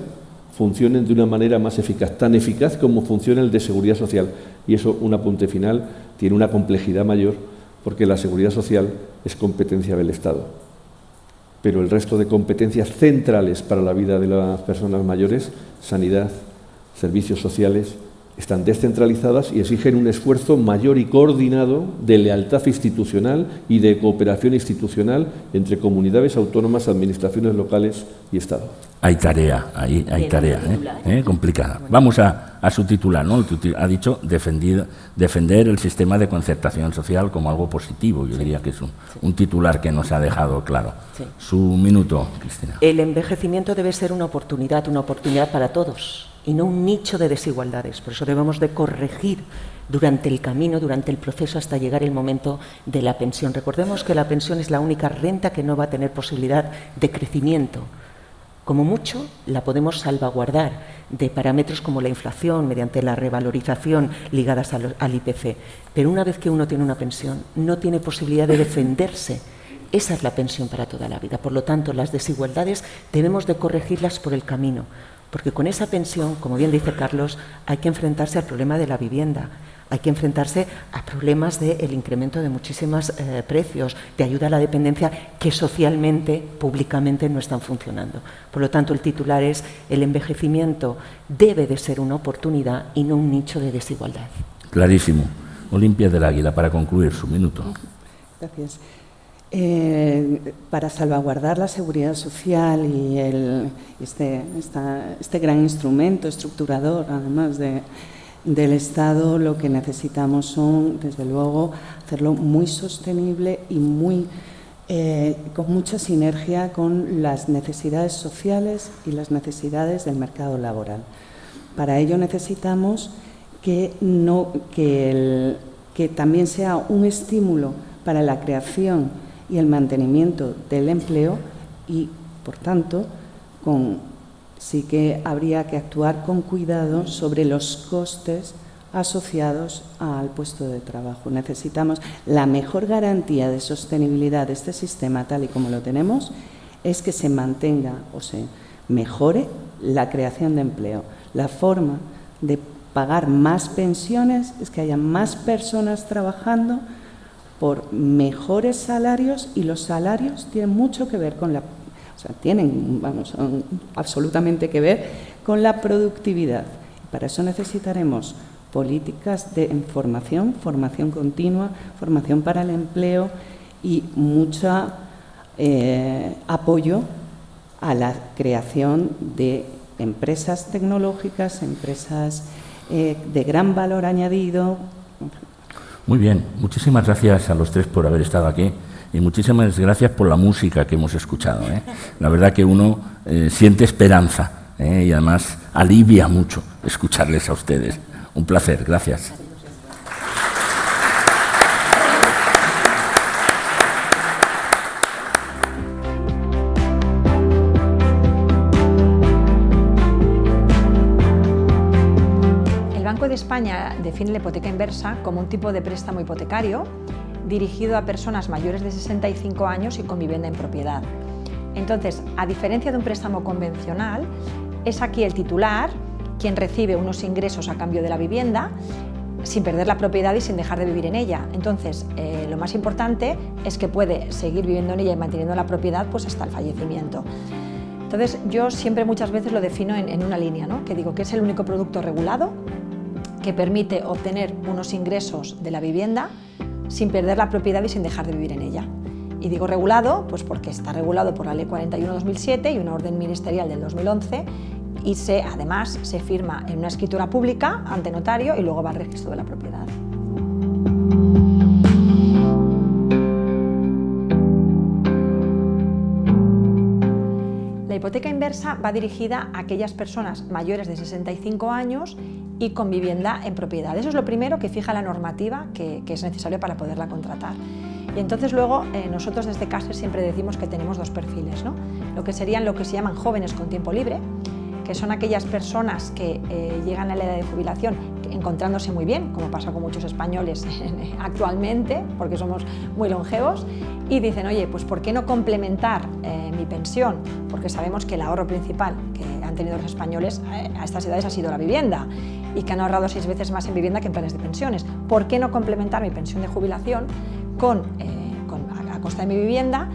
funcionen de una manera más eficaz, tan eficaz como funciona el de seguridad social. Y eso, un apunte final, tiene una complejidad mayor, porque la seguridad social es competencia del Estado. Pero el resto de competencias centrales para la vida de las personas mayores, sanidad, servicios sociales, están descentralizadas y exigen un esfuerzo mayor y coordinado de lealtad institucional y de cooperación institucional entre comunidades autónomas, administraciones locales y Estado. Hay tarea, hay tarea, complicada. Vamos a su titular, ¿no? Ha dicho defender el sistema de concertación social como algo positivo. Yo diría que es un titular que nos ha dejado claro. Sí. Su minuto, Cristina. El envejecimiento debe ser una oportunidad para todos y no un nicho de desigualdades. Por eso debemos de corregir durante el camino, durante el proceso, hasta llegar el momento de la pensión. Recordemos que la pensión es la única renta que no va a tener posibilidad de crecimiento. Como mucho, la podemos salvaguardar de parámetros como la inflación, mediante la revalorización ligadas al IPC. Pero una vez que uno tiene una pensión, no tiene posibilidad de defenderse. Esa es la pensión para toda la vida. Por lo tanto, las desigualdades debemos de corregirlas por el camino. Porque con esa pensión, como bien dice Carlos, hay que enfrentarse al problema de la vivienda, hay que enfrentarse a problemas del incremento de muchísimos precios, de ayuda a la dependencia que socialmente, públicamente no están funcionando. Por lo tanto, el titular es: el envejecimiento debe de ser una oportunidad y no un nicho de desigualdad. Clarísimo. Olimpia del Águila, para concluir su minuto. Gracias. Para salvaguardar la seguridad social y este gran instrumento estructurador, además del Estado, lo que necesitamos son, desde luego, hacerlo muy sostenible y con mucha sinergia con las necesidades sociales y las necesidades del mercado laboral. Para ello necesitamos que también sea un estímulo para la creación y el mantenimiento del empleo y, por tanto, sí que habría que actuar con cuidado sobre los costes asociados al puesto de trabajo. Necesitamos la mejor garantía de sostenibilidad de este sistema, tal y como lo tenemos, es que se mantenga o se mejore la creación de empleo. La forma de pagar más pensiones es que haya más personas trabajando por mejores salarios, y los salarios tienen mucho que ver con tienen absolutamente que ver con la productividad. Para eso necesitaremos políticas de formación, formación continua, formación para el empleo y mucho apoyo a la creación de empresas tecnológicas, empresas de gran valor añadido. Muy bien, muchísimas gracias a los tres por haber estado aquí y muchísimas gracias por la música que hemos escuchado. La verdad que uno siente esperanza y además alivia mucho escucharles a ustedes. Un placer, gracias. El Banco de España define la hipoteca inversa como un tipo de préstamo hipotecario dirigido a personas mayores de 65 años y con vivienda en propiedad. Entonces, a diferencia de un préstamo convencional, es aquí el titular quien recibe unos ingresos a cambio de la vivienda sin perder la propiedad y sin dejar de vivir en ella. Entonces, lo más importante es que puede seguir viviendo en ella y manteniendo la propiedad pues hasta el fallecimiento. Entonces, yo siempre muchas veces lo defino en una línea, ¿no? Que digo que es el único producto regulado que permite obtener unos ingresos de la vivienda sin perder la propiedad y sin dejar de vivir en ella. Y digo regulado, pues porque está regulado por la Ley 41/2007 y una orden ministerial del 2011 y además se firma en una escritura pública ante notario y luego va al registro de la propiedad. La hipoteca inversa va dirigida a aquellas personas mayores de 65 años y con vivienda en propiedad. Eso es lo primero que fija la normativa que es necesario para poderla contratar. Y entonces luego nosotros desde CASER siempre decimos que tenemos dos perfiles, ¿no? Lo que serían lo que se llaman jóvenes con tiempo libre, que son aquellas personas que llegan a la edad de jubilación encontrándose muy bien, como pasa con muchos españoles actualmente, porque somos muy longevos, y dicen, oye, pues ¿por qué no complementar mi pensión? Porque sabemos que el ahorro principal que han tenido los españoles a estas edades ha sido la vivienda, y que han ahorrado 6 veces más en vivienda que en planes de pensiones. ¿Por qué no complementar mi pensión de jubilación a costa de mi vivienda,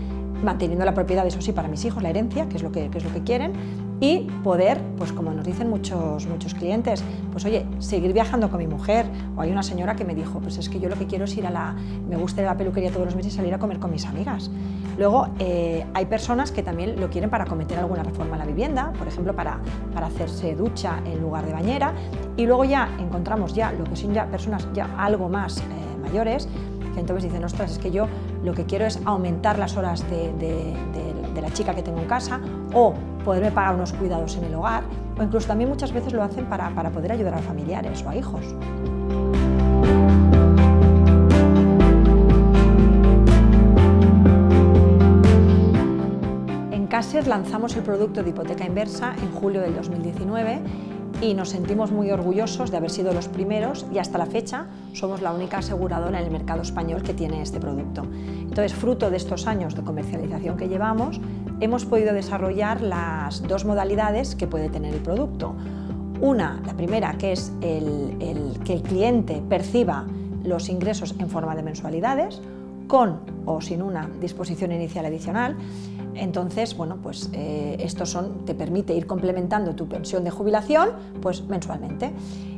manteniendo la propiedad, eso sí, para mis hijos, la herencia, que es lo que quieren, y poder, pues como nos dicen muchos clientes, pues oye, seguir viajando con mi mujer? O hay una señora que me dijo, pues es que yo lo que quiero es me gusta ir a la peluquería todos los meses y salir a comer con mis amigas. Luego hay personas que también lo quieren para cometer alguna reforma en la vivienda, por ejemplo, para hacerse ducha en lugar de bañera, y luego ya encontramos lo que son ya personas ya algo más mayores, que entonces dicen, ostras, es que yo lo que quiero es aumentar las horas de la chica que tengo en casa, o poderme pagar unos cuidados en el hogar, o incluso también muchas veces lo hacen para poder ayudar a familiares o a hijos. En CASER lanzamos el producto de hipoteca inversa en julio del 2019 y nos sentimos muy orgullosos de haber sido los primeros, y hasta la fecha somos la única aseguradora en el mercado español que tiene este producto. Entonces, fruto de estos años de comercialización que llevamos, hemos podido desarrollar las dos modalidades que puede tener el producto. La primera, que es que el cliente perciba los ingresos en forma de mensualidades, con o sin una disposición inicial adicional. Entonces, bueno, pues te permite ir complementando tu pensión de jubilación pues mensualmente.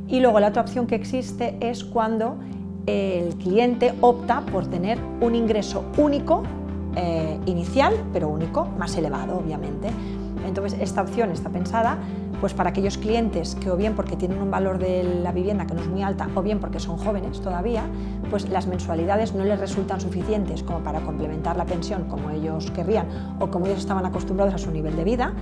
Y luego la otra opción que existe es cuando el cliente opta por tener un ingreso único inicial, pero único, más elevado, obviamente. Entonces, esta opción está pensada pues para aquellos clientes que, o bien porque tienen un valor de la vivienda que no es muy alta, o bien porque son jóvenes todavía, pues las mensualidades no les resultan suficientes como para complementar la pensión como ellos querrían o como ellos estaban acostumbrados a su nivel de vida,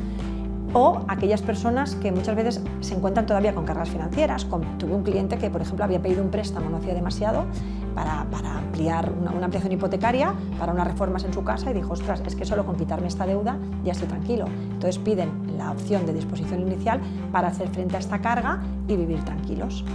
o aquellas personas que muchas veces se encuentran todavía con cargas financieras. Tuve un cliente que, por ejemplo, había pedido un préstamo no hacía demasiado para ampliar una ampliación hipotecaria para unas reformas en su casa, y dijo, ostras, es que solo con quitarme esta deuda ya estoy tranquilo. Entonces piden la opción de disposición inicial para hacer frente a esta carga y vivir tranquilos.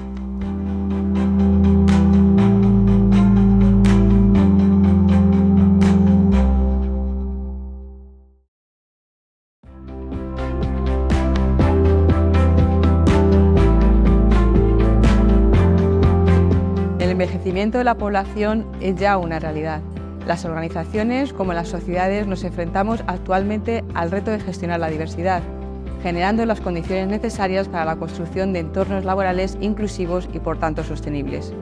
El envejecimiento de la población es ya una realidad. Las organizaciones, como las sociedades, nos enfrentamos actualmente al reto de gestionar la diversidad. generando las condiciones necesarias para la construcción de entornos laborales inclusivos y, por tanto, sostenibles.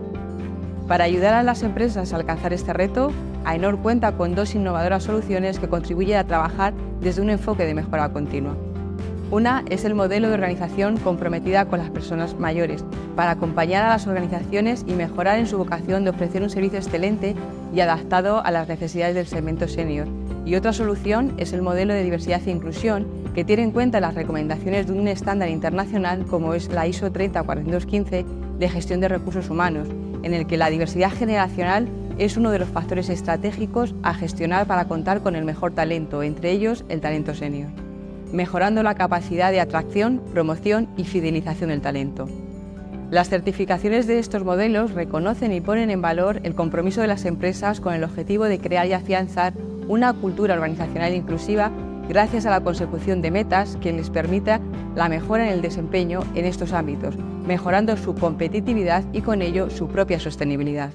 Para ayudar a las empresas a alcanzar este reto, AENOR cuenta con 2 innovadoras soluciones que contribuyen a trabajar desde un enfoque de mejora continua. Una es el modelo de organización comprometida con las personas mayores, para acompañar a las organizaciones y mejorar en su vocación de ofrecer un servicio excelente y adaptado a las necesidades del segmento senior. Y otra solución es el modelo de diversidad e inclusión, que tiene en cuenta las recomendaciones de un estándar internacional como es la ISO 304215 de gestión de recursos humanos, en el que la diversidad generacional es uno de los factores estratégicos a gestionar para contar con el mejor talento, entre ellos el talento senior, mejorando la capacidad de atracción, promoción y fidelización del talento. Las certificaciones de estos modelos reconocen y ponen en valor el compromiso de las empresas con el objetivo de crear y afianzar una cultura organizacional inclusiva gracias a la consecución de metas que les permita la mejora en el desempeño en estos ámbitos, mejorando su competitividad y con ello su propia sostenibilidad.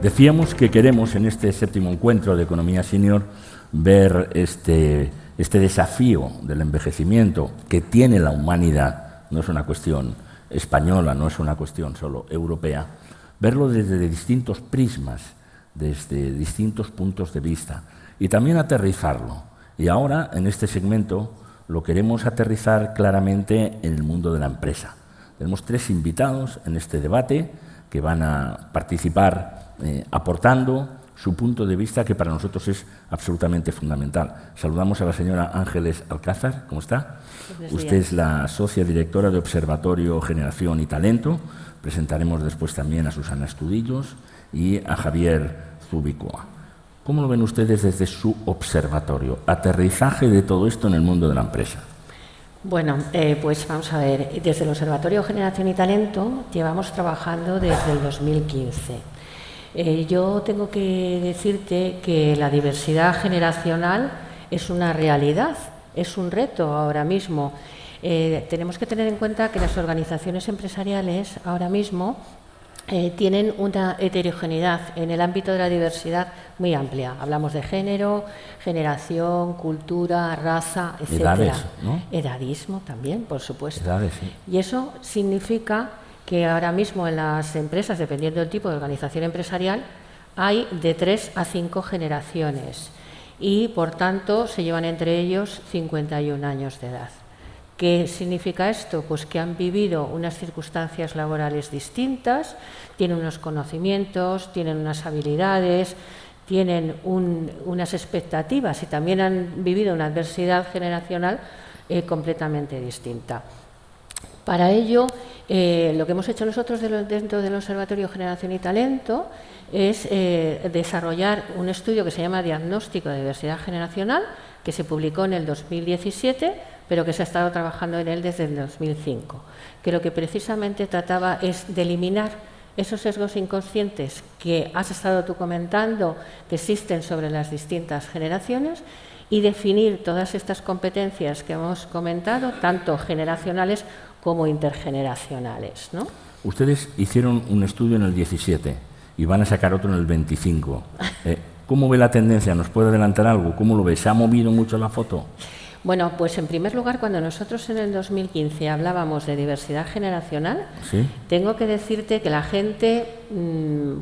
Decíamos que queremos en este 7º encuentro de Economía Senior ver este desafío del envejecimiento que tiene la humanidad, no es una cuestión española, no es una cuestión solo europea, verlo desde distintos prismas, desde distintos puntos de vista y también aterrizarlo. Y ahora, en este segmento, lo queremos aterrizar claramente en el mundo de la empresa. Tenemos 3 invitados en este debate que van a participar aportando su punto de vista, que para nosotros es absolutamente fundamental. Saludamos a la señora Ángeles Alcázar. ¿Cómo está? Usted es la socia directora de Observatorio Generación y Talento. Presentaremos después también a Susana Estudillos y a Javier Zubicoa. ¿Cómo lo ven ustedes desde su observatorio? Aterrizaje de todo esto en el mundo de la empresa. Bueno, pues vamos a ver. Desde el Observatorio Generación y Talento llevamos trabajando desde el 2015. Yo tengo que decirte que la diversidad generacional es una realidad, es un reto ahora mismo. Tenemos que tener en cuenta que las organizaciones empresariales ahora mismo tienen una heterogeneidad en el ámbito de la diversidad muy amplia. Hablamos de género, generación, cultura, raza, etc. Edades, ¿no? Edadismo también, por supuesto. Edades, sí. Y eso significa que ahora mismo en las empresas, dependiendo del tipo de organización empresarial, hay de 3 a 5 generaciones y, por tanto, se llevan entre ellos 51 años de edad. ¿Qué significa esto? Pues que han vivido unas circunstancias laborales distintas, tienen unos conocimientos, tienen unas habilidades, tienen unas expectativas y también han vivido una adversidad generacional completamente distinta. Para ello, lo que hemos hecho nosotros dentro del Observatorio Generación y Talento es desarrollar un estudio que se llama Diagnóstico de Diversidad Generacional, que se publicó en el 2017, pero que se ha estado trabajando en él desde el 2005, que lo que precisamente trataba es de eliminar esos sesgos inconscientes que has estado tú comentando que existen sobre las distintas generaciones y definir todas estas competencias que hemos comentado, tanto generacionales como intergeneracionales, ¿no? Ustedes hicieron un estudio en el 17 y van a sacar otro en el 25. ¿Cómo ve la tendencia? ¿Nos puede adelantar algo? ¿Cómo lo ve? ¿Se ha movido mucho la foto? Bueno, pues en primer lugar, cuando nosotros en el 2015 hablábamos de diversidad generacional, ¿sí? Tengo que decirte que la gente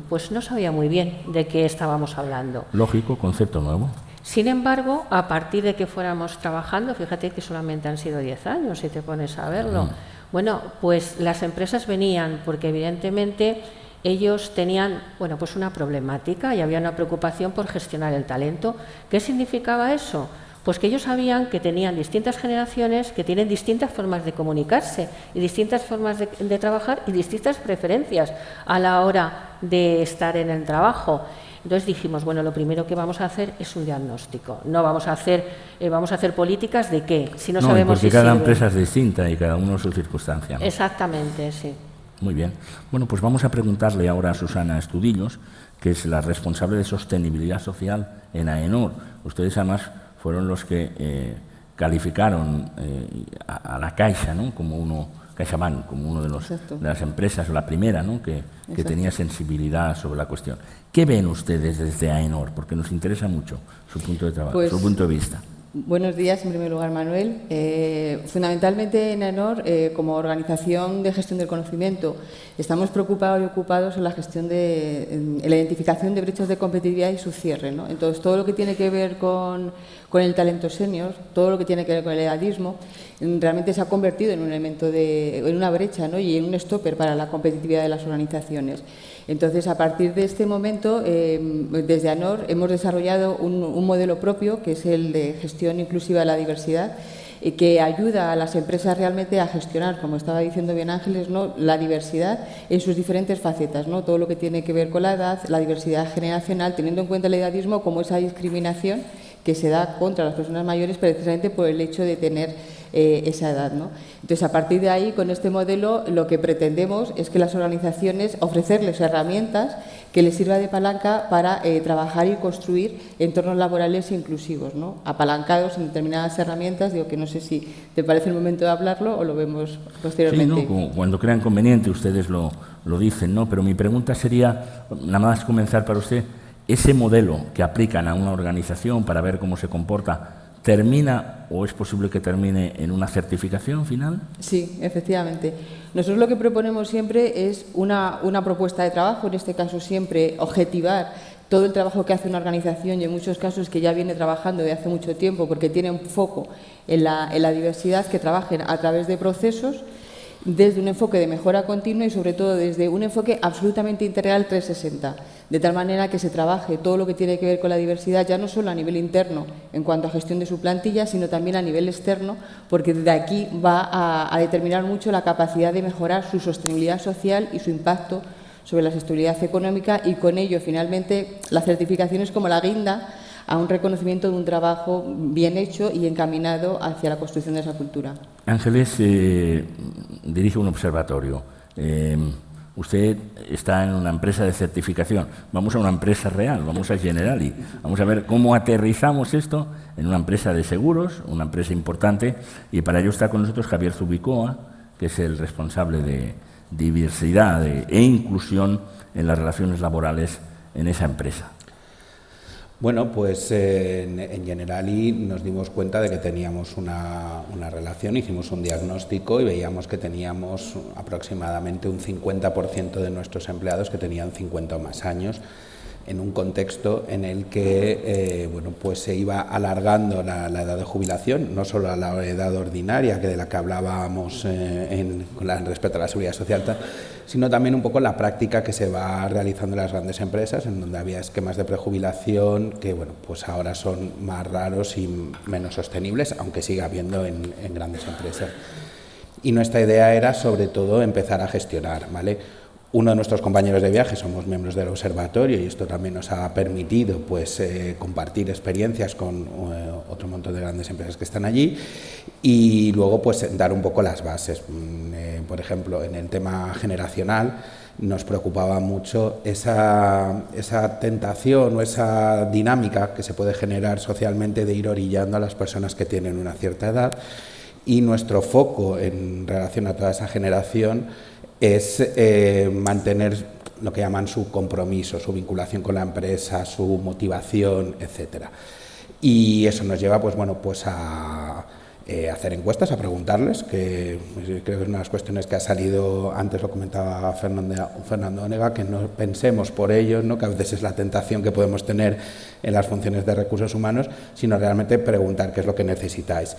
pues no sabía muy bien de qué estábamos hablando. Lógico, concepto nuevo. Sin embargo, a partir de que fuéramos trabajando, fíjate que solamente han sido 10 años, si te pones a verlo, bueno, pues las empresas venían porque evidentemente ellos tenían, bueno, pues una problemática y había una preocupación por gestionar el talento. ¿Qué significaba eso? Pues que ellos sabían que tenían distintas generaciones, que tienen distintas formas de comunicarse y distintas formas de trabajar y distintas preferencias a la hora de estar en el trabajo. Entonces dijimos, bueno, lo primero que vamos a hacer es un diagnóstico. No vamos a hacer políticas de qué, si no sabemos porque si cada sirven. Empresa es distinta y cada uno su circunstancia, ¿no? Exactamente, sí. Muy bien. Bueno, pues vamos a preguntarle ahora a Susana Estudillos, que es la responsable de sostenibilidad social en AENOR. Ustedes además fueron los que calificaron a la Caixa, ¿no?, como CaixaBank, como uno de las empresas, o la primera, ¿no?, que tenía sensibilidad sobre la cuestión. ¿Qué ven ustedes desde AENOR? Porque nos interesa mucho su punto de trabajo, su punto de vista. Buenos días, en primer lugar, Manuel. Fundamentalmente en AENOR, como organización de gestión del conocimiento, estamos preocupados y ocupados en la gestión en la identificación de brechas de competitividad y su cierre, ¿no? Entonces, todo lo que tiene que ver con el talento senior, todo lo que tiene que ver con el edadismo, realmente se ha convertido en un elemento en una brecha, ¿no?, y en un stopper para la competitividad de las organizaciones. Entonces, a partir de este momento, desde AENOR hemos desarrollado un modelo propio, que es el de gestión inclusiva de la diversidad, que ayuda a las empresas realmente a gestionar, como estaba diciendo bien Ángeles, ¿no?, la diversidad en sus diferentes facetas, ¿no?, todo lo que tiene que ver con la edad, la diversidad generacional, teniendo en cuenta el edadismo como esa discriminación que se da contra las personas mayores precisamente por el hecho de tener esa edad, ¿no? Entonces, a partir de ahí, con este modelo, lo que pretendemos es que las organizaciones ofrecerles herramientas que les sirva de palanca para trabajar y construir entornos laborales inclusivos, ¿no?, apalancados en determinadas herramientas. Digo que no sé si te parece el momento de hablarlo o lo vemos posteriormente. Sí, ¿no?, cuando crean conveniente, ustedes lo dicen, ¿no? Pero mi pregunta sería, nada más comenzar para usted, ese modelo que aplican a una organización para ver cómo se comporta, ¿termina o es posible que termine en una certificación final? Sí, efectivamente. Nosotros lo que proponemos siempre es una propuesta de trabajo, en este caso siempre objetivar todo el trabajo que hace una organización y en muchos casos que ya viene trabajando de hace mucho tiempo porque tiene un foco en la diversidad, que trabajen a través de procesos desde un enfoque de mejora continua y sobre todo desde un enfoque absolutamente integral 360, de tal manera que se trabaje todo lo que tiene que ver con la diversidad ya no solo a nivel interno en cuanto a gestión de su plantilla, sino también a nivel externo, porque desde aquí va a determinar mucho la capacidad de mejorar su sostenibilidad social y su impacto sobre la sostenibilidad económica, y con ello finalmente la certificación es como la guinda a un reconocimiento de un trabajo bien hecho y encaminado hacia la construcción de esa cultura. Ángeles dirige un observatorio. Usted está en una empresa de certificación. Vamos a una empresa real, vamos a Generali. Vamos a ver cómo aterrizamos esto en una empresa de seguros, una empresa importante, y para ello está con nosotros Javier Zubicoa, que es el responsable de diversidad e inclusión en las relaciones laborales en esa empresa. Bueno, pues en Generali nos dimos cuenta de que teníamos una relación, hicimos un diagnóstico y veíamos que teníamos aproximadamente un 50% de nuestros empleados que tenían 50 o más años, en un contexto en el que bueno, pues se iba alargando la edad de jubilación, no solo a la edad ordinaria, que de la que hablábamos respecto a la seguridad social, sino también un poco la práctica que se va realizando en las grandes empresas, en donde había esquemas de prejubilación que, bueno, pues ahora son más raros y menos sostenibles, aunque siga habiendo en grandes empresas. Y nuestra idea era, sobre todo, empezar a gestionar, ¿vale? Uno de nuestros compañeros de viaje, somos miembros del observatorio, y esto también nos ha permitido pues, compartir experiencias con otro montón de grandes empresas que están allí, y luego pues, dar un poco las bases. Por ejemplo, en el tema generacional nos preocupaba mucho esa tentación o esa dinámica que se puede generar socialmente de ir orillando a las personas que tienen una cierta edad, y nuestro foco en relación a toda esa generación es mantener lo que llaman su compromiso, su vinculación con la empresa, su motivación, etcétera. Y eso nos lleva, pues bueno, pues a hacer encuestas, a preguntarles, que creo que es una de las cuestiones que ha salido, antes lo comentaba Fernando Onega, que no pensemos por ellos, ¿no?, que a veces es la tentación que podemos tener en las funciones de recursos humanos, sino realmente preguntar qué es lo que necesitáis.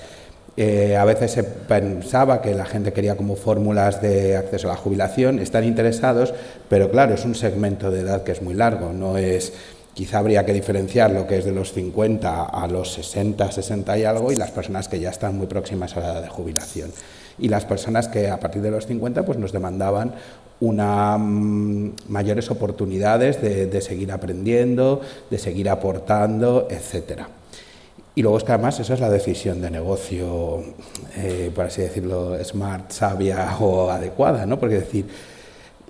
A veces se pensaba que la gente quería como fórmulas de acceso a la jubilación, están interesados, pero claro, es un segmento de edad que es muy largo, no es, quizá habría que diferenciar lo que es de los 50 a los 60, 60 y algo, y las personas que ya están muy próximas a la edad de jubilación. Y las personas que a partir de los 50 pues nos demandaban mayores oportunidades de seguir aprendiendo, de seguir aportando, etcétera. Y luego es que además esa es la decisión de negocio, por así decirlo, smart, sabia o adecuada, ¿no? Porque decir,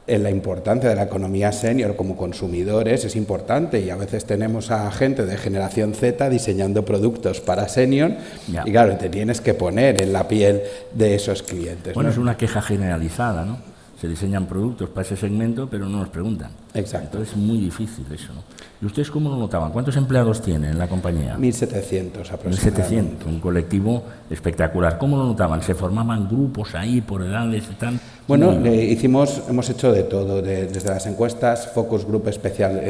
la importancia de la economía senior como consumidores es importante, y a veces tenemos a gente de generación Z diseñando productos para senior, y claro, te tienes que poner en la piel de esos clientes. Bueno, ¿no? es una queja generalizada, ¿no? Se diseñan productos para ese segmento, pero no nos preguntan. Exacto. Entonces es muy difícil eso, ¿no? ¿Y ustedes cómo lo notaban? ¿Cuántos empleados tienen en la compañía? 1.700 aproximadamente. 1.700, un colectivo espectacular. ¿Cómo lo notaban? ¿Se formaban grupos ahí por edades y tal? Bueno, hemos hecho de todo, desde las encuestas, focus group especial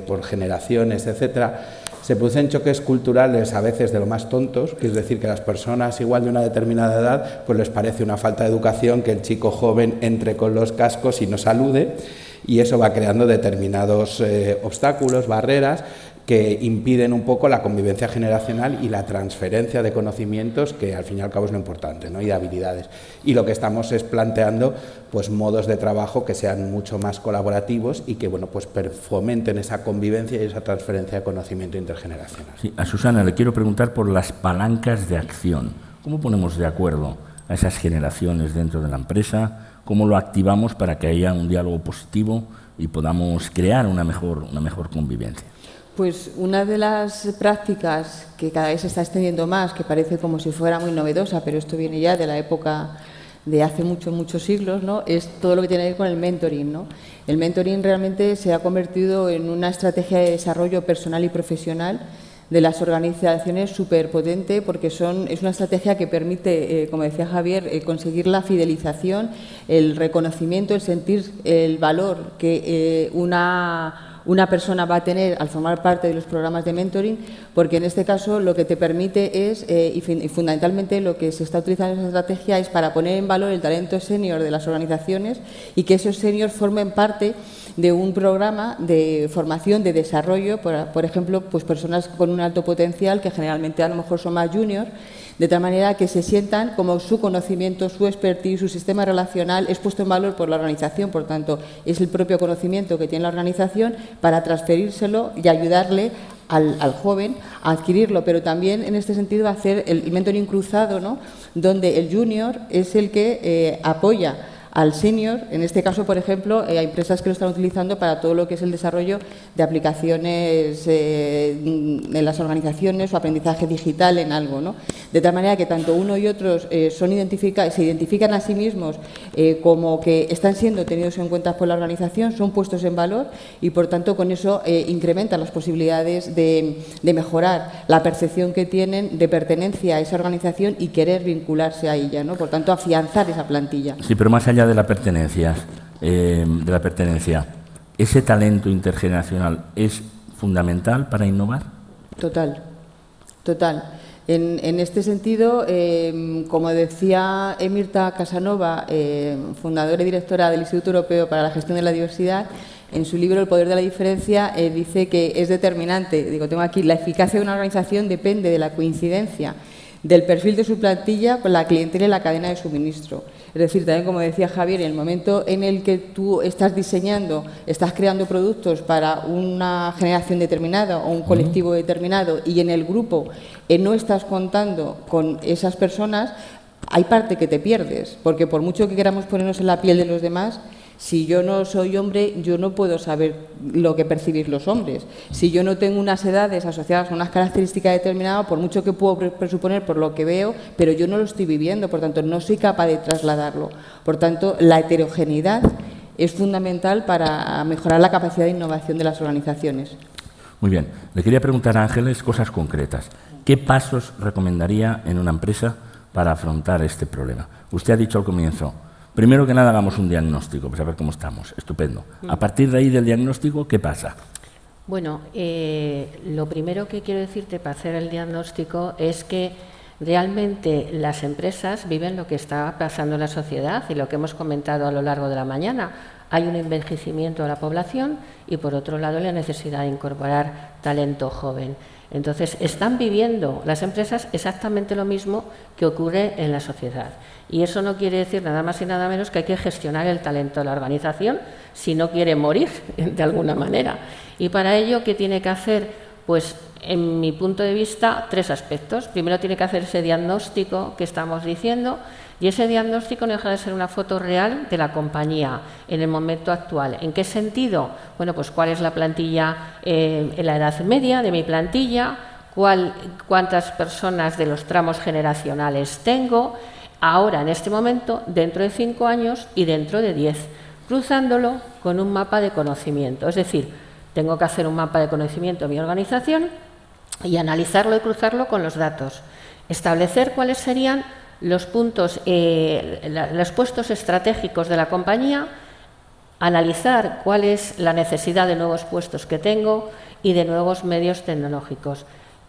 por generaciones, etcétera. Se producen choques culturales a veces de lo más tontos, que es decir, que a las personas igual de una determinada edad pues les parece una falta de educación que el chico joven entre con los cascos y no salude, y eso va creando determinados obstáculos, barreras, que impiden un poco la convivencia generacional y la transferencia de conocimientos, que al fin y al cabo es lo importante, ¿no? Y de habilidades. Y lo que estamos es planteando pues modos de trabajo que sean mucho más colaborativos y que bueno, pues fomenten esa convivencia y esa transferencia de conocimiento intergeneracional. Sí, a Susana le quiero preguntar por las palancas de acción. ¿Cómo ponemos de acuerdo a esas generaciones dentro de la empresa? ¿Cómo lo activamos para que haya un diálogo positivo y podamos crear una mejor convivencia? Pues una de las prácticas que cada vez se está extendiendo más, que parece como si fuera muy novedosa, pero esto viene ya de la época de hace muchos siglos, ¿no? Es todo lo que tiene que ver con el mentoring, ¿no? El mentoring realmente se ha convertido en una estrategia de desarrollo personal y profesional de las organizaciones súper potente, porque es una estrategia que permite, como decía Javier, conseguir la fidelización, el reconocimiento, el sentir el valor que una persona va a tener al formar parte de los programas de mentoring, porque en este caso lo que te permite es, y fundamentalmente lo que se está utilizando en esa estrategia es para poner en valor el talento senior de las organizaciones y que esos seniors formen parte de un programa de formación, de desarrollo, por ejemplo, pues personas con un alto potencial que generalmente a lo mejor son más juniors, de tal manera que se sientan como su conocimiento, su expertise, su sistema relacional es puesto en valor por la organización, por tanto, es el propio conocimiento que tiene la organización para transferírselo y ayudarle al joven a adquirirlo, pero también en este sentido hacer el mentoring cruzado, ¿no? Donde el junior es el que apoya al senior, en este caso, por ejemplo, hay empresas que lo están utilizando para todo lo que es el desarrollo de aplicaciones en las organizaciones o aprendizaje digital en algo, ¿no? De tal manera que tanto uno y otros se identifican a sí mismos como que están siendo tenidos en cuenta por la organización, son puestos en valor y, por tanto, con eso incrementan las posibilidades de mejorar la percepción que tienen de pertenencia a esa organización y querer vincularse a ella, ¿no? Por tanto, afianzar esa plantilla. Sí, pero más allá de la pertenencia, ¿ese talento intergeneracional es fundamental para innovar? Total. En este sentido, como decía Emirta Casanova, fundadora y directora del Instituto Europeo para la Gestión de la Diversidad, en su libro El poder de la diferencia dice que es determinante, tengo aquí, la eficacia de una organización depende de la coincidencia del perfil de su plantilla con la clientela y la cadena de suministro. Es decir, también como decía Javier, en el momento en el que tú estás diseñando, estás creando productos para una generación determinada o un colectivo determinado y en el grupo no estás contando con esas personas, hay parte que te pierdes, porque por mucho que queramos ponernos en la piel de los demás, si yo no soy hombre, yo no puedo saber lo que percibir los hombres. Si yo no tengo unas edades asociadas a unas características determinadas, por mucho que puedo presuponer por lo que veo, pero yo no lo estoy viviendo, por tanto, no soy capaz de trasladarlo. Por tanto, la heterogeneidad es fundamental para mejorar la capacidad de innovación de las organizaciones. Muy bien. Le quería preguntar a Ángeles cosas concretas. ¿Qué pasos recomendaría en una empresa para afrontar este problema? Usted ha dicho al comienzo, primero que nada hagamos un diagnóstico para saber cómo estamos. Estupendo. A partir de ahí del diagnóstico, ¿qué pasa? Bueno, lo primero que quiero decirte para hacer el diagnóstico es que realmente las empresas viven lo que está pasando en la sociedad y lo que hemos comentado a lo largo de la mañana. Hay un envejecimiento de la población y, por otro lado, la necesidad de incorporar talento joven. Entonces, están viviendo las empresas exactamente lo mismo que ocurre en la sociedad. Y eso no quiere decir nada más y nada menos que hay que gestionar el talento de la organización si no quiere morir de alguna manera. Y para ello, ¿qué tiene que hacer? pues en mi punto de vista, 3 aspectos. Primero tiene que hacer ese diagnóstico que estamos diciendo, y ese diagnóstico no deja de ser una foto real de la compañía en el momento actual. ¿En qué sentido? Bueno, pues cuál es la plantilla en la edad media de mi plantilla, cuántas personas de los tramos generacionales tengo, ahora en este momento, dentro de 5 años y dentro de 10, cruzándolo con un mapa de conocimiento. Es decir, tengo que hacer un mapa de conocimiento de mi organización y analizarlo y cruzarlo con los datos. Establecer cuáles serían los puntos, los puestos estratégicos de la compañía, analizar cuál es la necesidad de nuevos puestos que tengo y de nuevos medios tecnológicos.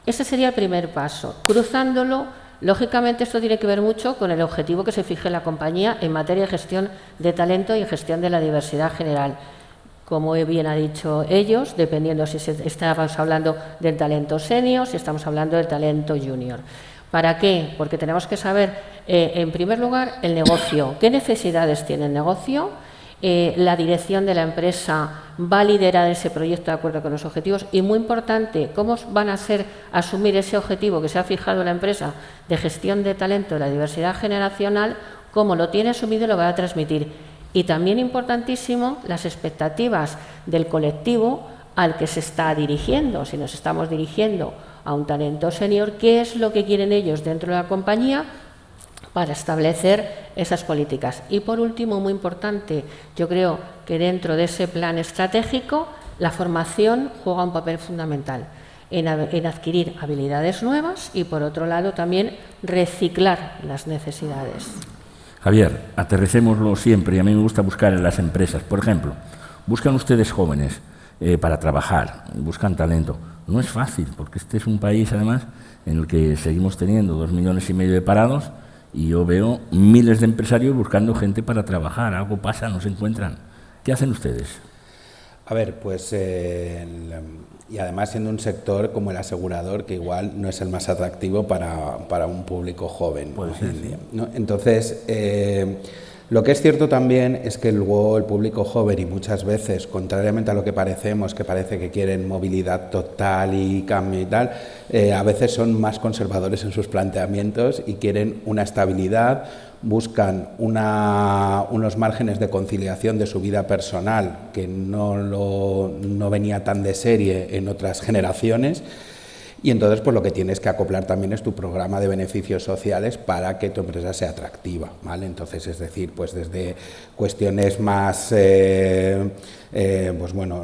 Ese sería el primer paso. Cruzándolo, lógicamente esto tiene que ver mucho con el objetivo que se fije la compañía en materia de gestión de talento y gestión de la diversidad general. Como bien ha dicho ellos, dependiendo si estamos hablando del talento senior, si estamos hablando del talento junior. ¿Para qué? Porque tenemos que saber, en primer lugar, el negocio. ¿Qué necesidades tiene el negocio? La dirección de la empresa va a liderar ese proyecto de acuerdo con los objetivos y, muy importante, cómo van a asumir ese objetivo que se ha fijado la empresa de gestión de talento de la diversidad generacional, cómo lo tiene asumido y lo va a transmitir. Y también importantísimo, las expectativas del colectivo al que se está dirigiendo. Si nos estamos dirigiendo a un talento senior, ¿qué es lo que quieren ellos dentro de la compañía para establecer esas políticas? Y por último, muy importante, yo creo que dentro de ese plan estratégico la formación juega un papel fundamental en adquirir habilidades nuevas y, por otro lado, también reciclar las necesidades. Javier, aterricémoslo siempre, y a mí me gusta buscar en las empresas. Por ejemplo, buscan ustedes jóvenes para trabajar, buscan talento. No es fácil, porque este es un país, además, en el que seguimos teniendo 2,5 millones de parados, y yo veo miles de empresarios buscando gente para trabajar. Algo pasa, no se encuentran. ¿Qué hacen ustedes? A ver, pues, y además siendo un sector como el asegurador, que igual no es el más atractivo para un público joven. Pues sí, sí. ¿No? Entonces, lo que es cierto también es que luego el público joven, y muchas veces, contrariamente a lo que parecemos, que parece que quieren movilidad total y cambio y tal, a veces son más conservadores en sus planteamientos y quieren una estabilidad, buscan unos márgenes de conciliación de su vida personal que no venía tan de serie en otras generaciones. Y entonces, pues lo que tienes que acoplar también es tu programa de beneficios sociales para que tu empresa sea atractiva, ¿vale? Entonces, es decir, pues desde cuestiones más, pues bueno,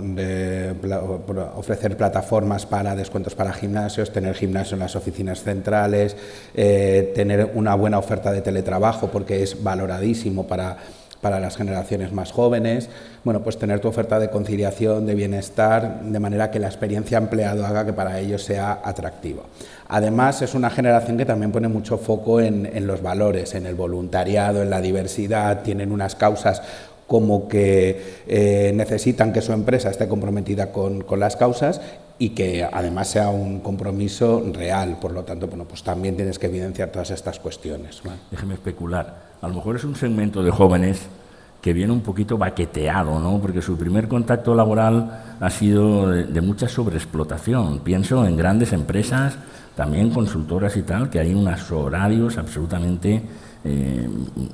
ofrecer plataformas para descuentos para gimnasios, tener gimnasio en las oficinas centrales, tener una buena oferta de teletrabajo porque es valoradísimo para las generaciones más jóvenes, bueno, pues tener tu oferta de conciliación, de bienestar, de manera que la experiencia empleado haga que para ellos sea atractivo. Además, es una generación que también pone mucho foco en los valores, en el voluntariado, en la diversidad, tienen unas causas como que necesitan que su empresa esté comprometida con las causas y que además sea un compromiso real. Por lo tanto, bueno, pues también tienes que evidenciar todas estas cuestiones, ¿vale? Déjeme especular. A lo mejor es un segmento de jóvenes que viene un poquito baqueteado, ¿no? Porque su primer contacto laboral ha sido de mucha sobreexplotación. Pienso en grandes empresas, también consultoras y tal, que hay unos horarios absolutamente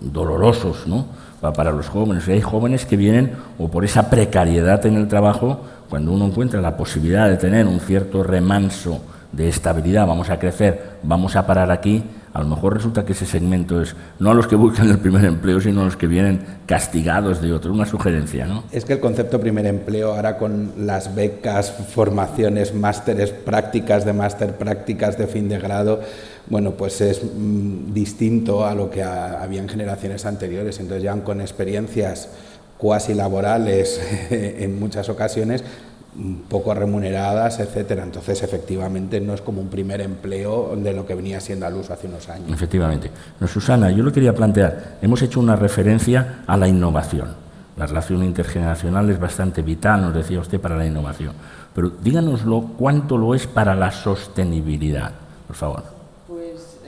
dolorosos, ¿no? Para los jóvenes. Y hay jóvenes que vienen o por esa precariedad en el trabajo, cuando uno encuentra la posibilidad de tener un cierto remanso de estabilidad, vamos a crecer, vamos a parar aquí, a lo mejor resulta que ese segmento es no a los que buscan el primer empleo, sino a los que vienen castigados de otro. Una sugerencia, ¿no? Es que el concepto primer empleo, ahora con las becas, formaciones, másteres, prácticas de máster, prácticas de fin de grado, bueno, pues es distinto a lo que había en generaciones anteriores. Entonces ya con experiencias cuasi laborales en muchas ocasiones, poco remuneradas, etcétera. Entonces, efectivamente, no es como un primer empleo de lo que venía siendo al uso hace unos años. Efectivamente. No, Susana, yo lo quería plantear. Hemos hecho una referencia a la innovación. La relación intergeneracional es bastante vital, nos decía usted, para la innovación. Pero díganoslo, ¿cuánto lo es para la sostenibilidad? Por favor. Pues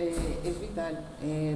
es vital.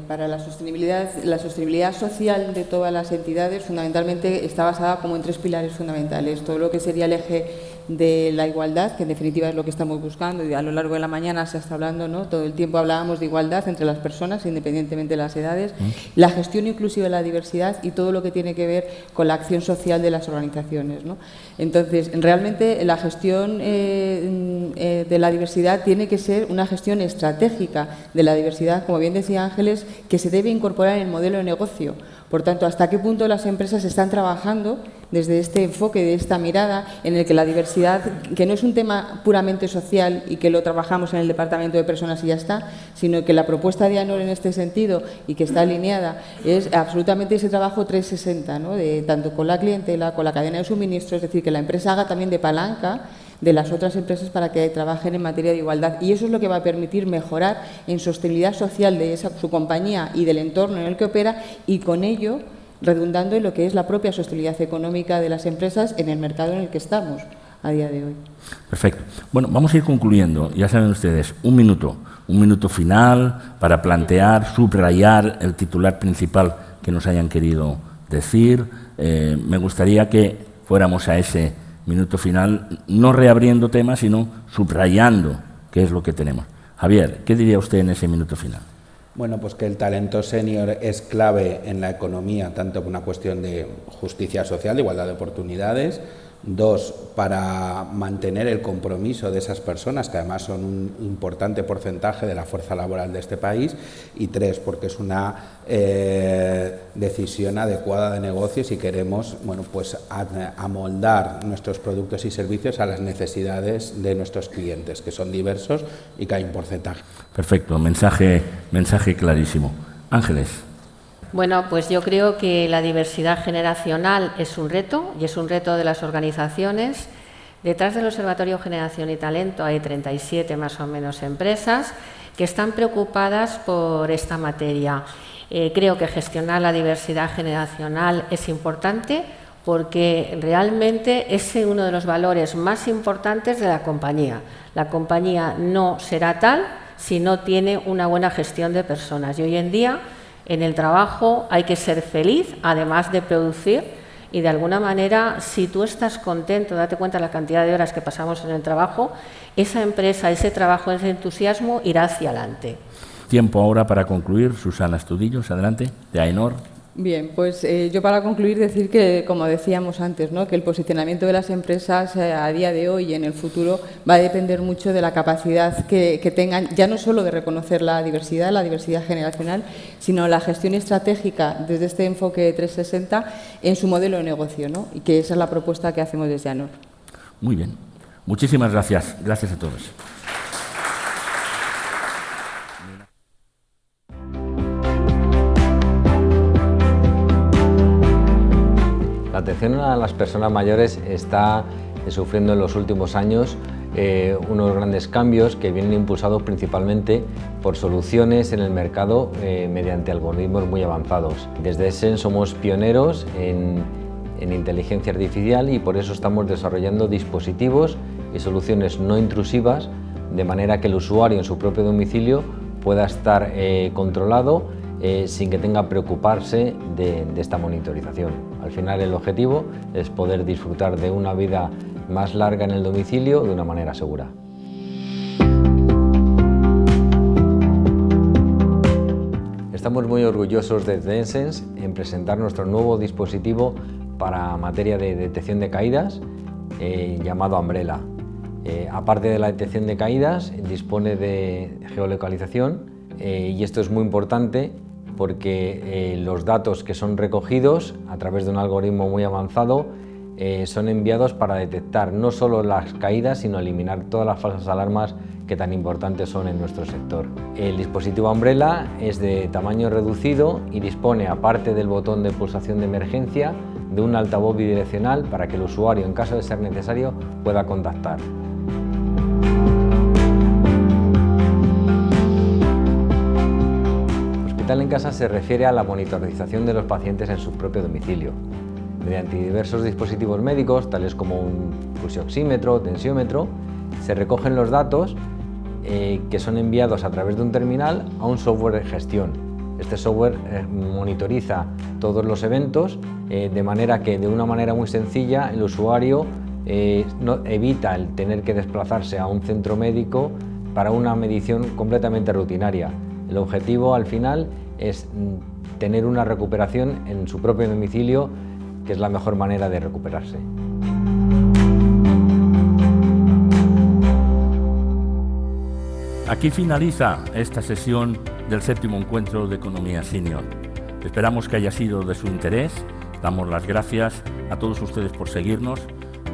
Para la sostenibilidad social de todas las entidades fundamentalmente está basada como en 3 pilares fundamentales. Todo lo que sería el eje de la igualdad, que en definitiva es lo que estamos buscando, y a lo largo de la mañana se está hablando, ¿no? Todo el tiempo hablábamos de igualdad entre las personas, independientemente de las edades, la gestión inclusiva de la diversidad y todo lo que tiene que ver con la acción social de las organizaciones, ¿no? Entonces, realmente la gestión de la diversidad tiene que ser una gestión estratégica de la diversidad, como bien decía Ángeles, que se debe incorporar en el modelo de negocio. Por tanto, ¿hasta qué punto las empresas están trabajando desde este enfoque, de esta mirada, en el que la diversidad, que no es un tema puramente social y que lo trabajamos en el Departamento de Personas y ya está, sino que la propuesta de AENOR en este sentido y que está alineada es absolutamente ese trabajo 360, ¿no? De, tanto con la clientela, con la cadena de suministro, es decir, que la empresa haga también de palanca de las otras empresas para que trabajen en materia de igualdad. Y eso es lo que va a permitir mejorar en sostenibilidad social de su compañía y del entorno en el que opera, y con ello redundando en lo que es la propia sostenibilidad económica de las empresas en el mercado en el que estamos a día de hoy. Perfecto. Bueno, vamos a ir concluyendo. Ya saben ustedes, un minuto final para plantear, subrayar el titular principal que nos hayan querido decir. Me gustaría que fuéramos a ese minuto final, no reabriendo temas, sino subrayando qué es lo que tenemos. Javier, ¿qué diría usted en ese minuto final? Bueno, pues que el talento senior es clave en la economía, tanto por una cuestión de justicia social, de igualdad de oportunidades. 2, para mantener el compromiso de esas personas, que además son un importante porcentaje de la fuerza laboral de este país. Y 3, porque es una decisión adecuada de negocio si queremos, bueno, pues amoldar nuestros productos y servicios a las necesidades de nuestros clientes, que son diversos y que hay un porcentaje. Perfecto, mensaje clarísimo. Ángeles. Bueno, pues yo creo que la diversidad generacional es un reto, y es un reto de las organizaciones. Detrás del Observatorio Generación y Talento hay 37 más o menos empresas que están preocupadas por esta materia. Creo que gestionar la diversidad generacional es importante porque realmente es uno de los valores más importantes de la compañía. La compañía no será tal si no tiene una buena gestión de personas. Y hoy en día, en el trabajo hay que ser feliz, además de producir, y de alguna manera, si tú estás contento, date cuenta de la cantidad de horas que pasamos en el trabajo, esa empresa, ese trabajo, ese entusiasmo irá hacia adelante. Tiempo ahora para concluir. Susana Estudillos, adelante, de AENOR. Bien, pues yo para concluir decir que, como decíamos antes, ¿no?, que el posicionamiento de las empresas a día de hoy y en el futuro va a depender mucho de la capacidad que tengan, ya no solo de reconocer la diversidad generacional, sino la gestión estratégica desde este enfoque 360 en su modelo de negocio, ¿no?, y que esa es la propuesta que hacemos desde AENOR. Muy bien. Muchísimas gracias. Gracias a todos. La atención a las personas mayores está sufriendo en los últimos años unos grandes cambios que vienen impulsados principalmente por soluciones en el mercado mediante algoritmos muy avanzados. Desde Essence somos pioneros en inteligencia artificial y por eso estamos desarrollando dispositivos y soluciones no intrusivas de manera que el usuario en su propio domicilio pueda estar controlado sin que tenga que preocuparse de esta monitorización. Al final el objetivo es poder disfrutar de una vida más larga en el domicilio de una manera segura. Estamos muy orgullosos desde Essence en presentar nuestro nuevo dispositivo para materia de detección de caídas llamado Umbrella. Aparte de la detección de caídas, dispone de geolocalización y esto es muy importante porque los datos que son recogidos a través de un algoritmo muy avanzado son enviados para detectar no solo las caídas, sino eliminar todas las falsas alarmas que tan importantes son en nuestro sector. El dispositivo Umbrella es de tamaño reducido y dispone, aparte del botón de pulsación de emergencia, de un altavoz bidireccional para que el usuario, en caso de ser necesario, pueda contactar. Hospital en casa se refiere a la monitorización de los pacientes en su propio domicilio. Mediante diversos dispositivos médicos, tales como un pulsioxímetro o tensiómetro, se recogen los datos que son enviados a través de un terminal a un software de gestión. Este software monitoriza todos los eventos de manera que, de una manera muy sencilla, el usuario evita el tener que desplazarse a un centro médico para una medición completamente rutinaria. El objetivo al final es tener una recuperación en su propio domicilio, que es la mejor manera de recuperarse. Aquí finaliza esta sesión del 7º encuentro de Economía Senior. Esperamos que haya sido de su interés. Damos las gracias a todos ustedes por seguirnos,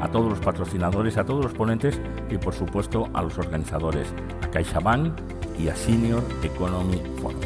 a todos los patrocinadores, a todos los ponentes y, por supuesto, a los organizadores, a CaixaBank y a Senior Economy Forum.